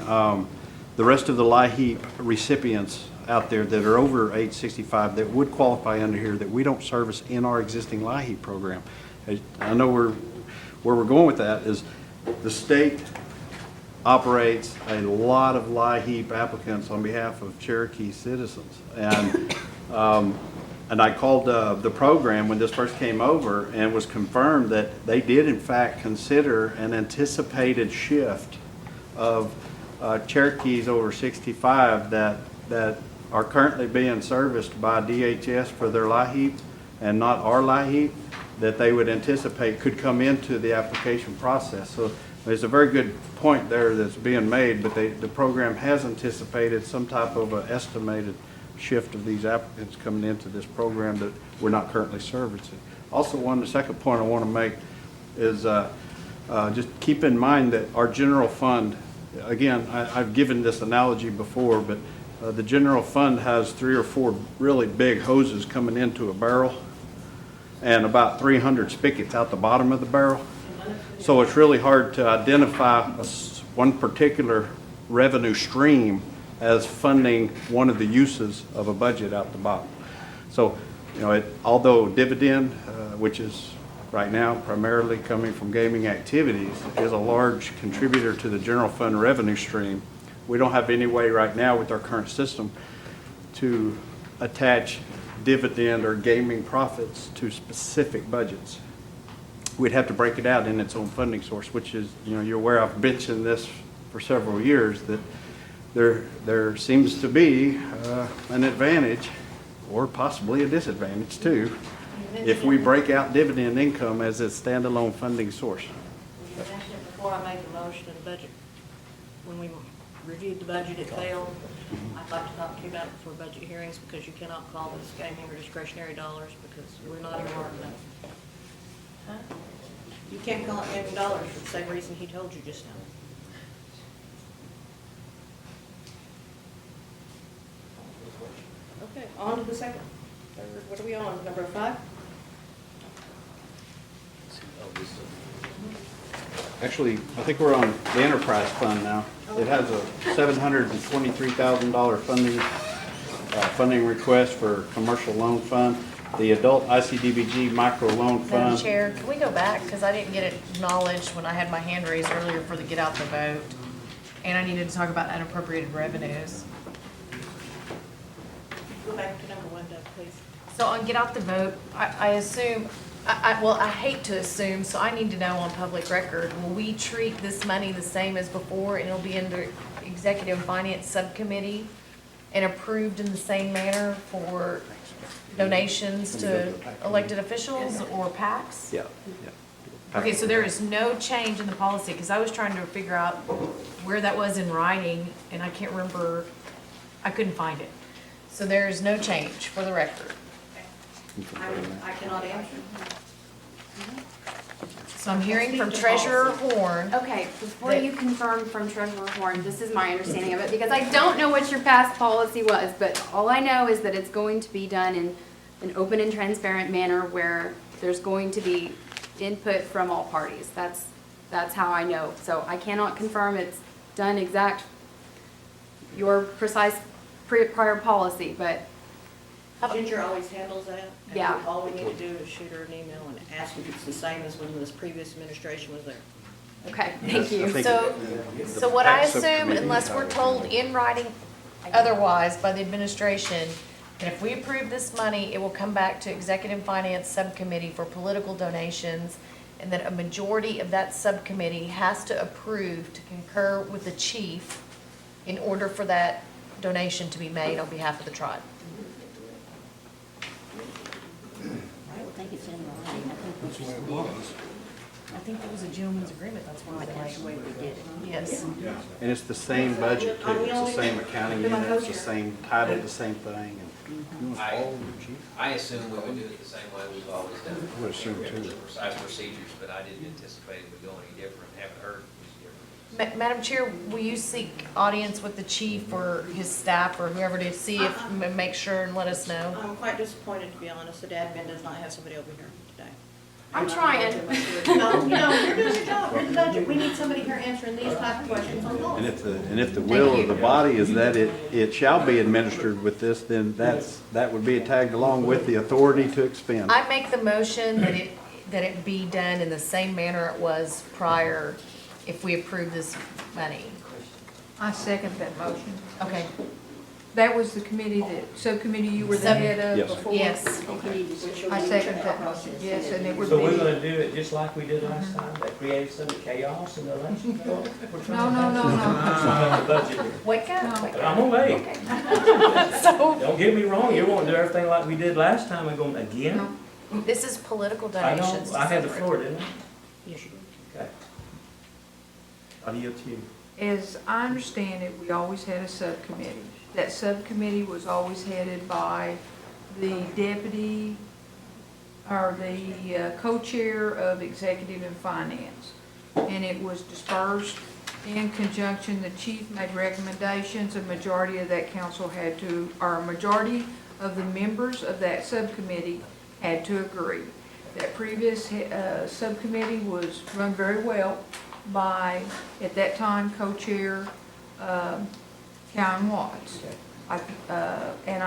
the rest of the LIHEAP recipients out there that are over age 65 that would qualify under here that we don't service in our existing LIHEAP program. I know where we're going with that is the state operates a lot of LIHEAP applicants on behalf of Cherokee citizens. And I called the program when this first came over and was confirmed that they did in fact consider an anticipated shift of Cherokees over 65 that are currently being serviced by DHS for their LIHEAP and not our LIHEAP, that they would anticipate could come into the application process. So there's a very good point there that's being made, but the program has anticipated some type of an estimated shift of these applicants coming into this program that we're not currently servicing. Also, the second point I want to make is just keep in mind that our general fund, again, I've given this analogy before, but the general fund has 3 or 4 really big hoses coming into a barrel and about 300 spigots out the bottom of the barrel. So it's really hard to identify one particular revenue stream as funding one of the uses of a budget out the bottom. So, although dividend, which is right now primarily coming from gaming activities, is a large contributor to the general fund revenue stream, we don't have any way right now with our current system to attach dividend or gaming profits to specific budgets. We'd have to break it out in its own funding source, which is, you're aware I've mentioned this for several years, that there seems to be an advantage or possibly a disadvantage too if we break out dividend income as a standalone funding source. You mentioned it before I made the motion in the budget, when we reviewed the budget, it failed. I'd like to talk to you about it before budget hearings, because you cannot call this gaming or discretionary dollars, because we're not earmarked enough. Huh? You can't call it gaming dollars for the same reason he told you just now. Okay, on to the second. Third, what are we on, number 5? Actually, I think we're on the enterprise fund now. It has a $723,000 funding request for commercial loan fund. The adult ICDBG micro loan Madam fund. Chair, can we go back, because I didn't get it acknowledged when I had my hand raised earlier for the get out the vote, and I needed to talk about unappropriated revenues. Go back to number 1, Doug, please. So on get out the vote, I assume, well, I hate to assume, so I need to know on public record, will we treat this money the same as before, and it'll be under Executive Finance Subcommittee and approved in the same manner for donations to elected officials or PACs? Yeah. Okay, so there is no change in the policy, because I was trying to figure out where that was in writing, and I can't remember, I couldn't find it. So there is no change for the record. I cannot answer. So I'm hearing from Treasurer Horn. Okay, before you confirm from Treasurer Horn, this is my understanding of it, because I don't know what your past policy was, but all I know is that it's going to be done in an open and transparent manner where there's going to be input from all parties. That's how I know. So I cannot confirm it's done exact, your precise prior policy, but Ginger always handles that. And Yeah. all we need to do is shoot her an email and ask if it's the same as when this previous administration was there. okay, thank you. So what I assume, unless we're told in writing otherwise by the administration, and if we approve this money, it will come back to Executive Finance Subcommittee for political donations, and that a majority of that subcommittee has to approve to concur with the chief in order for that donation to be made on behalf of the tribe. I don't think it's in writing. That's the way it was. I think there was a gentleman's agreement, that's why. That's the way we did it. Yes. And it's the same budget too. It's the same accounting unit, it's the same title, the same thing. I assume we would do it the same way we've always done it. I would assume too. There's precise procedures, but I didn't anticipate it would go any different, haven't heard it was different. Madam Chair, will you seek audience with the chief or his staff or whoever to see if, make sure and let us know? I'm quite disappointed, to be honest, that admin does not have somebody over here today. I'm trying. No, you're doing your job, you're the budget, we need somebody here answering these type of questions on hold. And if the will of the body is that it shall be administered with this, then that would be tagged along with the authority to expend. I make the motion that it be done in the same manner it was prior if we approve this money. I second that motion. Okay. That was the committee, subcommittee you were the head of Yes. before? Yes. I second that motion, yes, and it would So we're be, gonna do it just like we did last time, that created some chaos in the election? no. Wait, go. No. Wait. I'm gonna wait. So, Don't get me wrong, you won't do everything like we did last time and going again? this is political I know, donations. I had the floor, didn't I? Yes, you do. Okay. I'll yield to you. As I understand it, we always had a subcommittee. That subcommittee was always headed by the deputy or the co-chair of executive and finance. And it was dispersed in conjunction, the chief made recommendations, a majority of that council had to, or a majority of the members of that subcommittee had to agree. That previous subcommittee was run very well by, at that time, co-chair Karen Watts. And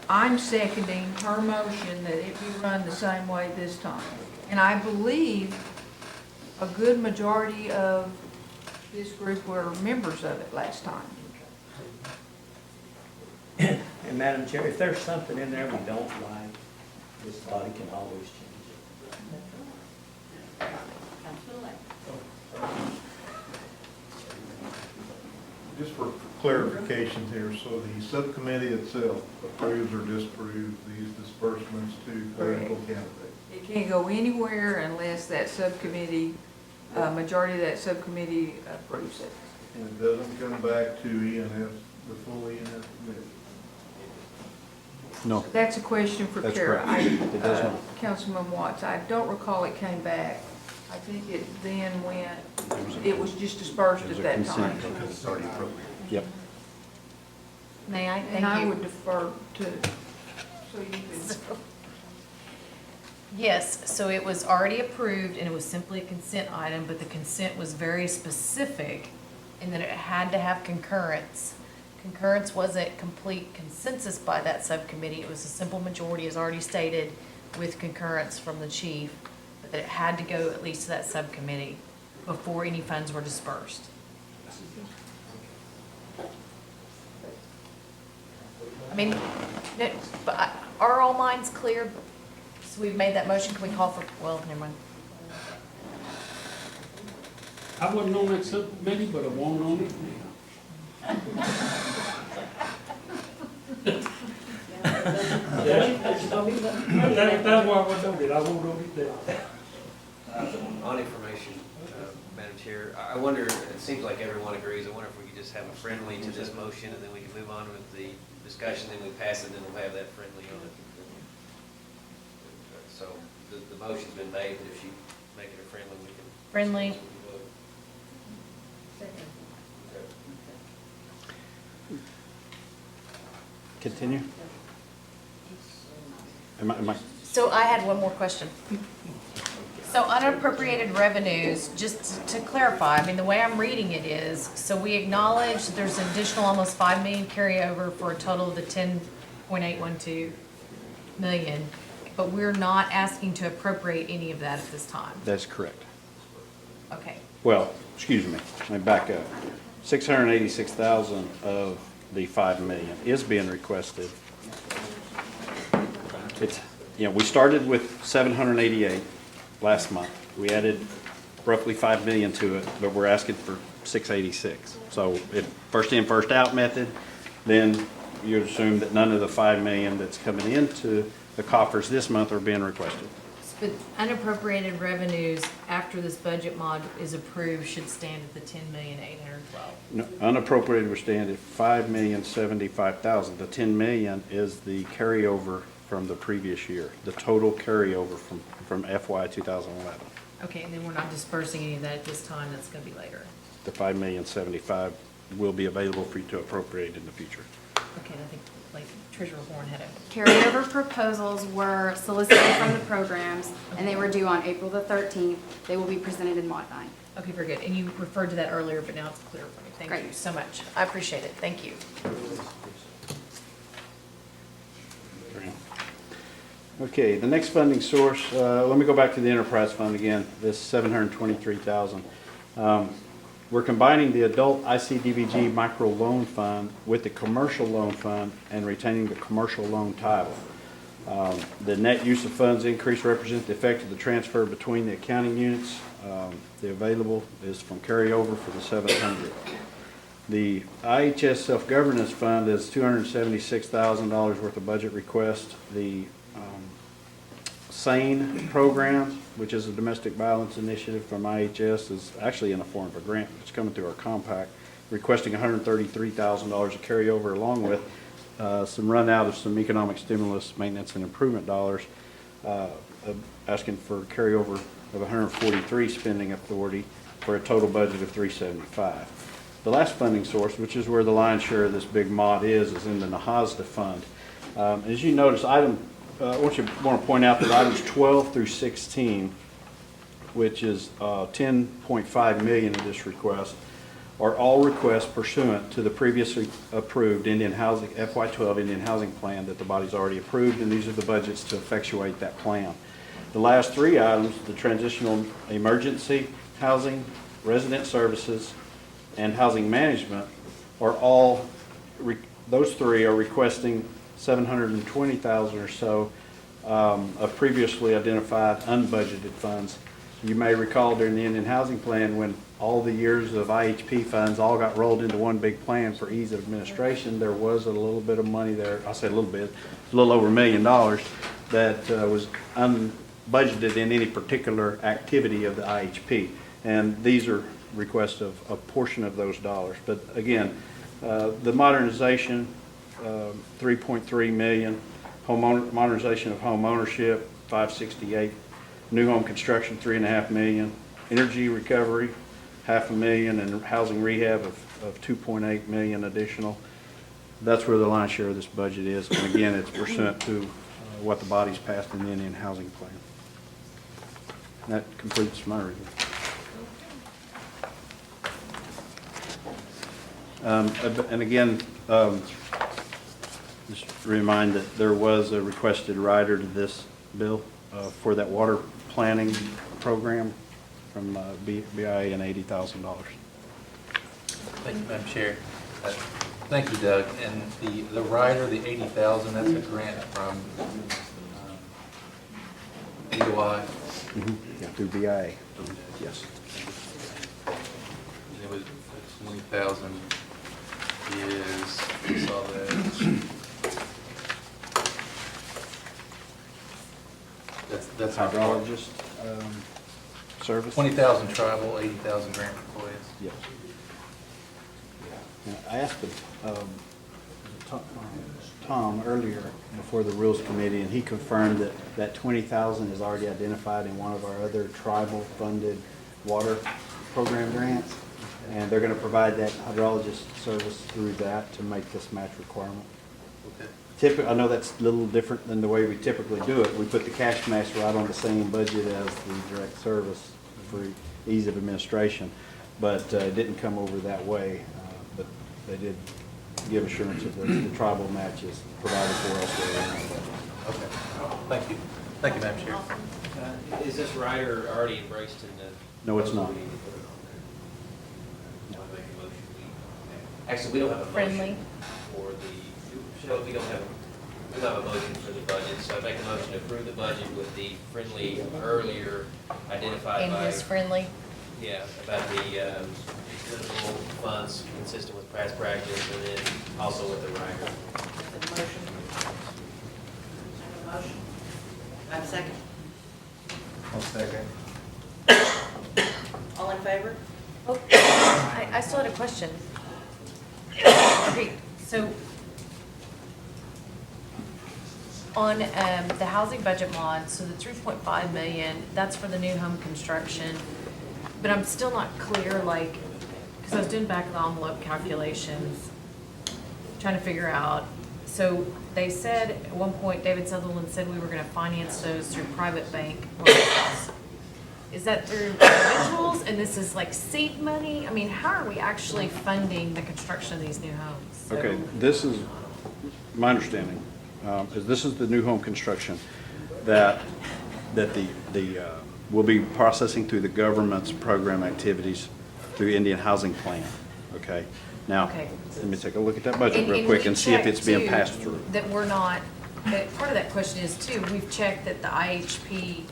I'm seconding her motion that it be run the same way this time. And I believe a good majority of this group were members of it last time. And Madam Chair, if there's something in there we don't like, this body can always change it. Just for clarification here, so the subcommittee itself approves or disapproves these disbursements to political candidates? It can't go anywhere unless that subcommittee, majority of that subcommittee approves it. and it doesn't come back to ENS, the full ENS committee. No. That's a question for That's Kara. correct. It does not. Councilman Watts, I don't recall it came back. I think it then went, it was just dispersed It was at a that consent. time. Because it's already appropriate. Yep. May I? And I Thank would you. defer to, so you can. Yes, so it was already approved and it was simply a consent item, but the consent was very specific in that it had to have concurrence. Concurrence wasn't complete consensus by that subcommittee. It was a simple majority, as already stated, with concurrence from the chief, but that it had to go at least to that subcommittee before any funds were dispersed. I mean, no, but are all minds clear? So we've made that motion. Can we call for, well, never mind. I wasn't on that subcommittee, but I won't on it That's why I wasn't on it, I won't on it now. On information, Madam Chair, I wonder, it seems like everyone agrees, I wonder if we could just have a friendly to this motion, and then we can move on with the discussion, then we pass it, then we'll have that friendly on it. So, the motion's been made, but if you make it a friendly, we can. Friendly. Continue? Am I? So I had one more question. So unappropriated revenues, just to clarify, I mean, the way I'm reading it is, so we acknowledge there's an additional almost 5 million carryover for a total of the 10.812 million, but we're not asking to appropriate any of that at this time. That's correct. Okay. Well, excuse me, let me back up. 686,000 of the 5 million is being requested. It's, we started with 788 last month. We added roughly 5 million to it, but we're asking for 686. So if first in, first out method, then you assume that none of the 5 million that's coming into the coffers this month are being requested. But unappropriated revenues after this budget mod is approved should stand at the 10,812,000. No, unappropriated, we're staying at 5,075,000. The 10 million is the carryover from the previous year, the total carryover from FY 2011. Okay, and then we're not dispersing any of that at this time, that's gonna be later. The 5,075,000 will be available for you to appropriate in the future. Okay, and I think like Treasurer Warren had a. Carryover proposals were solicited from the programs, and they were due on April the 13th. They will be presented in Mod 9. Okay, very good. And you referred to that earlier, but now it's clear for me. Thank Great. you so much. I appreciate it. Thank you. Okay, the next funding source, let me go back to the enterprise fund again, this 723,000. We're combining the adult ICDVG micro loan fund with the commercial loan fund and retaining the commercial loan title. The net use of funds increase represents the effect of the transfer between the accounting units. The available is from carryover for the 700. The IHS Self-Governance Fund is $276,000 worth of budget request. The SANE program, which is a domestic violence initiative from IHS, is actually in the form of a grant that's coming through our compact, requesting $133,000 of carryover, along with some run out of some economic stimulus, maintenance, and improvement dollars, asking for carryover of 143 spending authority for a total budget of 375. The last funding source, which is where the lion's share of this big mod is in the NAHASDA fund. As you notice, I want to point out that items 12 through 16, which is 10.5 million of this request, are all requests pursuant to the previously approved Indian Housing FY12 Indian Housing Plan that the body's already approved, and these are the budgets to effectuate that plan. The last three items, the transitional emergency housing, resident services, and housing management, are all those three are requesting 720,000 or so of previously identified unbudgeted funds. You may recall during the Indian Housing Plan, when all the years of IHP funds all got rolled into one big plan for ease of administration, there was a little bit of money there. I say a little bit, a little over $1 million that was unbudgeted in any particular activity of the IHP. And these are request of a portion of those dollars. But again, the modernization, 3.3 million, modernization of home ownership, 568, new home construction, 3.5 million, energy recovery, 500,000, and housing rehab of 2.8 million additional. That's where the lion's share of this budget is. And again, it's pursuant to what the body's passed in the Indian Housing Plan. And that completes my review. And again, just remind that there was a requested rider to this bill for that water planning program from BIA and $80,000. Thank you, Madam Chair. Thank you, Doug. And the rider, the 80,000, that's a grant from DOI. Yeah, through BIA. Yes. And it was 20,000 is, I saw that. That's our Hydrologist service. 20,000 tribal, 80,000 grant employees. Yes. I asked Tom earlier before the Rules Committee, and he confirmed that that 20,000 is already identified in one of our other tribal-funded water program grants, and they're going to provide that hydrologist service through that to make this match requirement. Okay. I know that's a little different than the way we typically do it. We put the cash match right on the same budget as the direct service for ease of administration, but it didn't come over that way. But they did give assurance that the tribal match is provided for us. Okay. Thank you. Thank you, Madam Chair. Is this rider already embraced in the? No, it's not. Actually, we don't have a motion Friendly. for we don't have a motion for the budget, so I make a motion to approve the budget with the friendly earlier identified And by. his friendly. Yeah, about the municipal funds consistent with past practice, and then also with the rider. The motion. Have a motion. Have a second. I'll second. All in favor? Oh, I still had a question. Okay, so on the housing budget mod, so the 3.5 million, that's for the new home construction. But I'm still not clear, like, because I was doing back of the envelope calculations, trying to figure out. So they said at one point, David Sutherland said we were going to finance those through private bank loans. Is that through individuals, and this is like seed money? I mean, how are we actually funding the construction of these new homes? So- Okay, this is, my understanding, is this is the new home construction that we'll be processing through the government's program activities through Indian Housing Plan, okay? Now, Okay. let me take a look at that budget And- real and quick we and see if it's checked, being too, passed through. That we're not, that part of that question is too, we've checked that the IHP,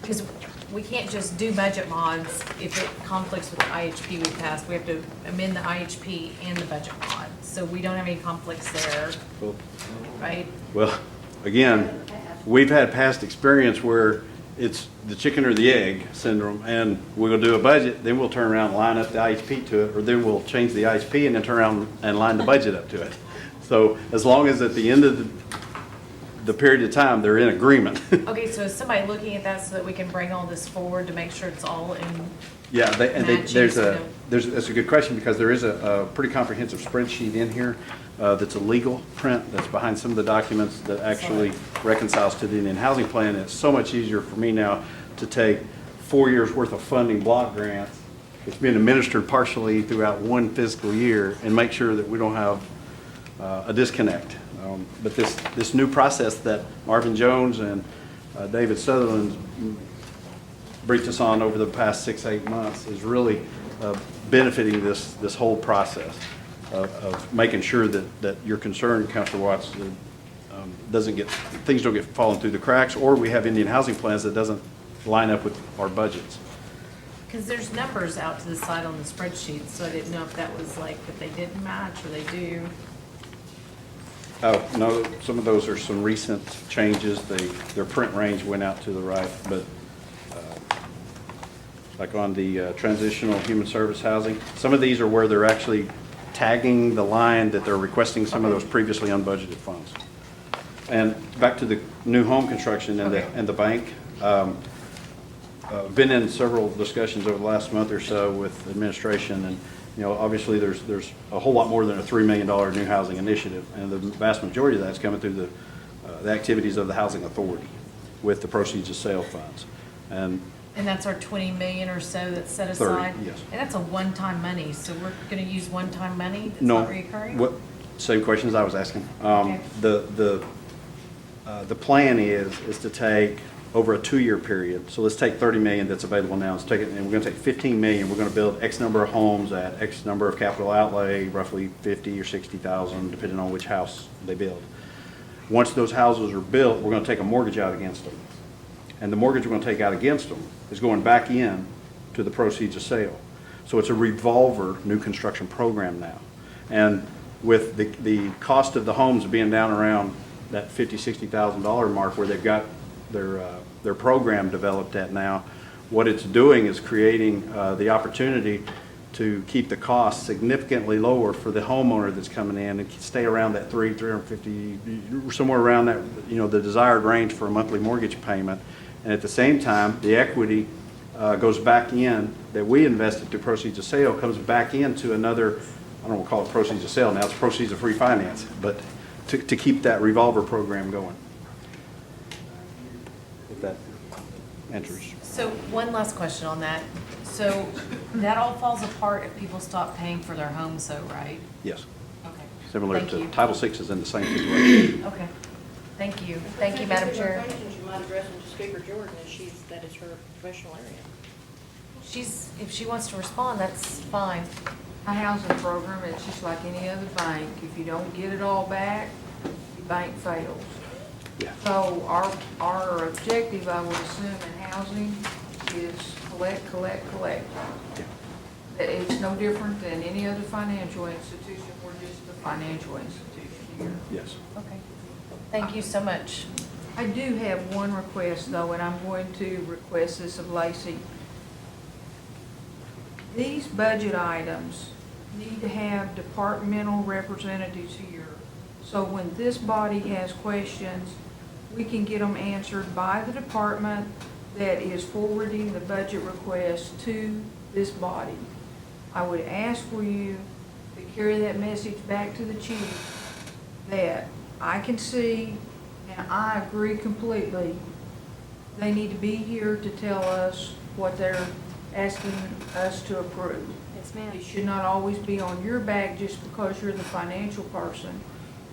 because we can't just do budget mods if it conflicts with the IHP we passed. We have to amend the IHP and the budget mod. So we don't have any conflicts there, Well, right? Well, again, we've had past experience where it's the chicken or the egg syndrome, and we'll do a budget, then we'll turn around and line up the IHP to it, or then we'll change the IHP and then turn around and line the budget up to it. So as long as at the end of the period of time, they're in agreement. Okay, so is somebody looking at that so that we can bring all this forward to make sure it's all in? Yeah, Matching, so that's a good question, because there is a pretty comprehensive spreadsheet in here that's a legal print that's behind some of the documents that actually reconciles to the Indian Housing Plan. It's so much easier for me now to take 4 years' worth of funding block grants, it's been administered partially throughout one fiscal year, and make sure that we don't have a disconnect. But this new process that Marvin Jones and David Sutherland briefed us on over the past 6-8 months is really benefiting this whole process of making sure that you're concerned, Councilor Watts, things don't get falling through the cracks, or we have Indian housing plans that doesn't line up with our budgets. Because there's numbers out to the side on the spreadsheet, so I didn't know if that was like that they didn't match or they do. Oh, no, some of those are some recent changes. Their print range went out to the right, but like on the transitional human service housing. Some of these are where they're actually tagging the line that they're requesting some of those previously unbudgeted funds. And back to the new home construction and the bank. Been in several discussions over the last month or so with administration, and obviously there's a whole lot more than a $3 million new housing initiative, and the vast majority of that's coming through the activities of the housing authority with the proceeds of sale funds. And that's our 20 million or so that's set 30, aside? yes. And that's a one-time money, so we're gonna use one-time money that's No, not reoccurring? what, same questions I was asking. Okay. The plan is to take over a 2-year period. So let's take 30 million that's available now. Let's take it, and we're gonna take 15 million. We're gonna build X number of homes at X number of capital outlay, roughly 50 or 60,000, depending on which house they build. Once those houses are built, we're gonna take a mortgage out against them. And the mortgage we're gonna take out against them is going back in to the proceeds of sale. So it's a revolver new construction program now. And with the cost of the homes being down around that $50,000, $60,000 mark where they've got their program developed at now, what it's doing is creating the opportunity to keep the cost significantly lower for the homeowner that's coming in and stay around that $350, somewhere around that, the desired range for a monthly mortgage payment. And at the same time, the equity goes back in that we invested through proceeds of sale, comes back into another, I don't want to call it proceeds of sale, now it's proceeds of refinance, but to keep that revolver program going. If that answers. So one last question on that. So that all falls apart if people stop paying for their homes though, right? Yes. Okay. Similar Thank to you. Title VI is in the same situation. Okay. Thank you. Thank you, Madam Chair. Questions you might address them to Speaker Jordan, that is her professional area. If she wants to respond, that's fine. A housing program, it's just like any other bank. If you don't get it all back, your bank fails. Yeah. So our objective, I would assume, in housing is collect, collect, collect. It's no different than any other financial institution. We're just a financial institution here. Yes. Okay. Thank you so much. I do have one request though, and I'm going to request this of Lacey. These budget items need to have departmental representatives here. So when this body has questions, we can get them answered by the department that is forwarding the budget request to this body. I would ask for you to carry that message back to the chief that I can see, and I agree completely, they need to be here to tell us what they're asking us to approve. Yes, ma'am. It should not always be on your back just because you're the financial person.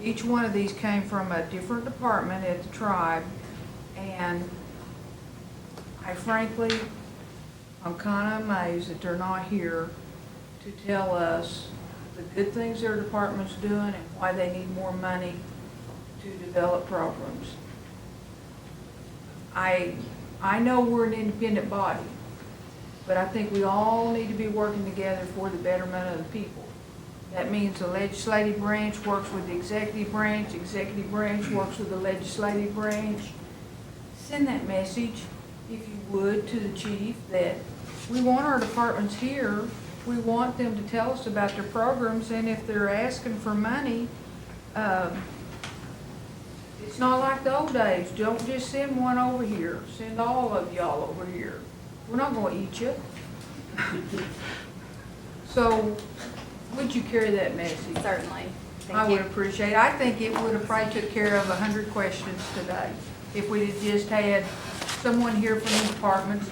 Each one of these came from a different department at the tribe, and I frankly, I'm kind of amazed that they're not here to tell us the good things their department's doing and why they need more money to develop programs. I know we're an independent body, but I think we all need to be working together for the betterment of the people. That means the legislative branch works with the executive branch works with the legislative branch. Send that message, if you would, to the chief that we want our departments here. We want them to tell us about their programs, and if they're asking for money, it's not like the old days. Don't just send one over here. Send all of y'all over here. We're not going to eat you. So, would you carry that message? Certainly. I would appreciate it. I think it would have probably took care of 100 questions today. If we had just had someone here from the departments,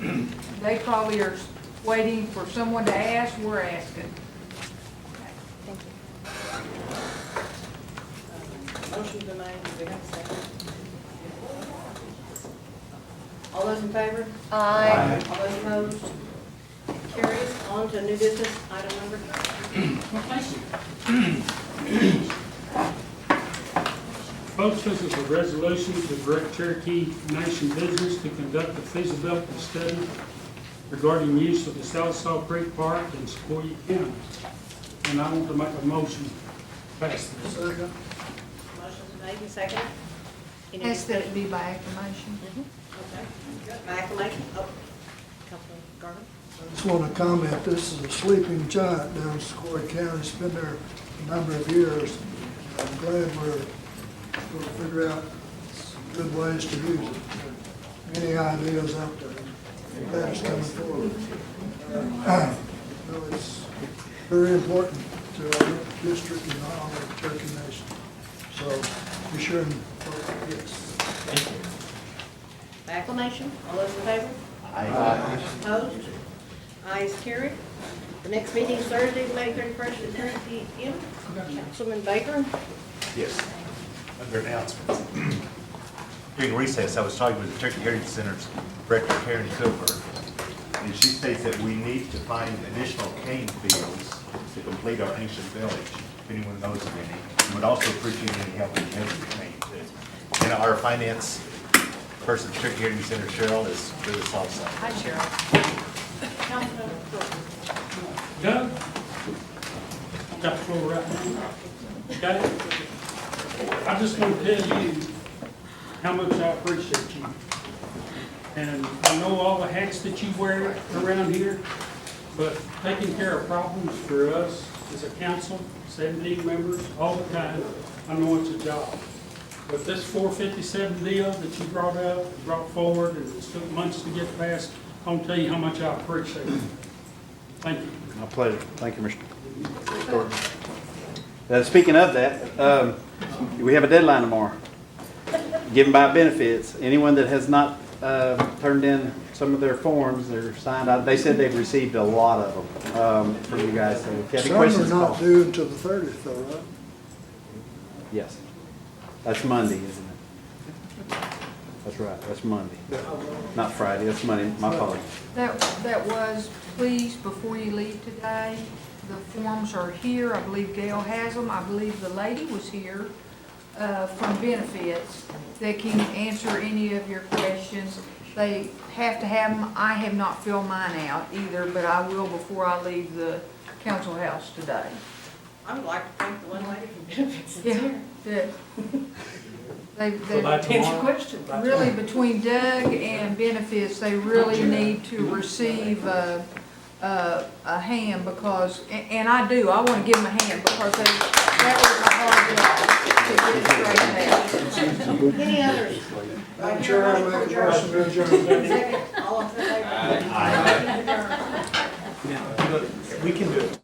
they probably are waiting for someone to ask, we're asking. Thank you. Motion's been made, do we have a second? All those in favor? Aye. All those opposed? Carries. On to new business, item number 3. Folks, this is a resolution to direct Cherokee Nation Business to conduct a feasibility study regarding use of the South Saw Creek Park in Sequoia County. And I want to make a motion to pass this. Motion's made and seconded. Any Ask that it discussion? be by acclamation. Okay. By acclamation. Oh, Councilman Garner? I just want to comment, this is a sleeping giant down in Sequoia County. It's been there a number of years. I'm glad we're going to figure out good ways to use it. Any ideas out there? That is coming forward. No, it's very important to our district and all of Cherokee Nation. So be sure and vote yes. Acclamation, all those in favor? Aye. Opposed? Ayes carried. The next meeting is Thursday, May 31st at 3 p.m. Councilman Baker. Yes. Under announcements. During recess, I was talking with the Cherokee Heritage Center's Director, Karen Cooper, and she states that we need to find additional cane fields to complete our ancient village, if anyone knows of any. And would also appreciate any help in measuring cane too. And our finance person, Cherokee Heritage Center, Cheryl, is with us also. Hi, Cheryl. Councilman Brooks. Doug? Got the floor right now. Okay? I just want to tell you how much I appreciate you. And I know all the hats that you wear around here, but taking care of problems for us as a council, 17 members, all the time, I know it's a job. But this 457 deal that you brought up, brought forward, and it took months to get past, I want to tell you how much I appreciate it. Thank you. My pleasure. Thank you, Mr. Gordon. Speaking of that, we have a deadline tomorrow. Given by benefits, anyone that has not turned in some of their forms, they're signed out. They said they've received a lot of them from you guys. So if you have any Some are questions, not call. due until the 30th though, right? Yes. That's Monday, isn't it? That's right. That's Monday. Not Friday. That's Monday. My apologies. That was, please, before you leave today, the forms are here. I believe Gail has them. I believe the lady was here from benefits that can answer any of your questions. They have to have them. I have not filled mine out either, but I will before I leave the council house today. I would like to thank the one lady from benefits that's Yeah, here. yeah. They, So by tomorrow? Question. really, between Doug and benefits, they really need to receive a hand because, and I do, I want to give them a hand because that was a hard job to get it straightened out. Any others? Madam Chair, I make a motion to adjourn. Second, all in favor? Aye. We can do it.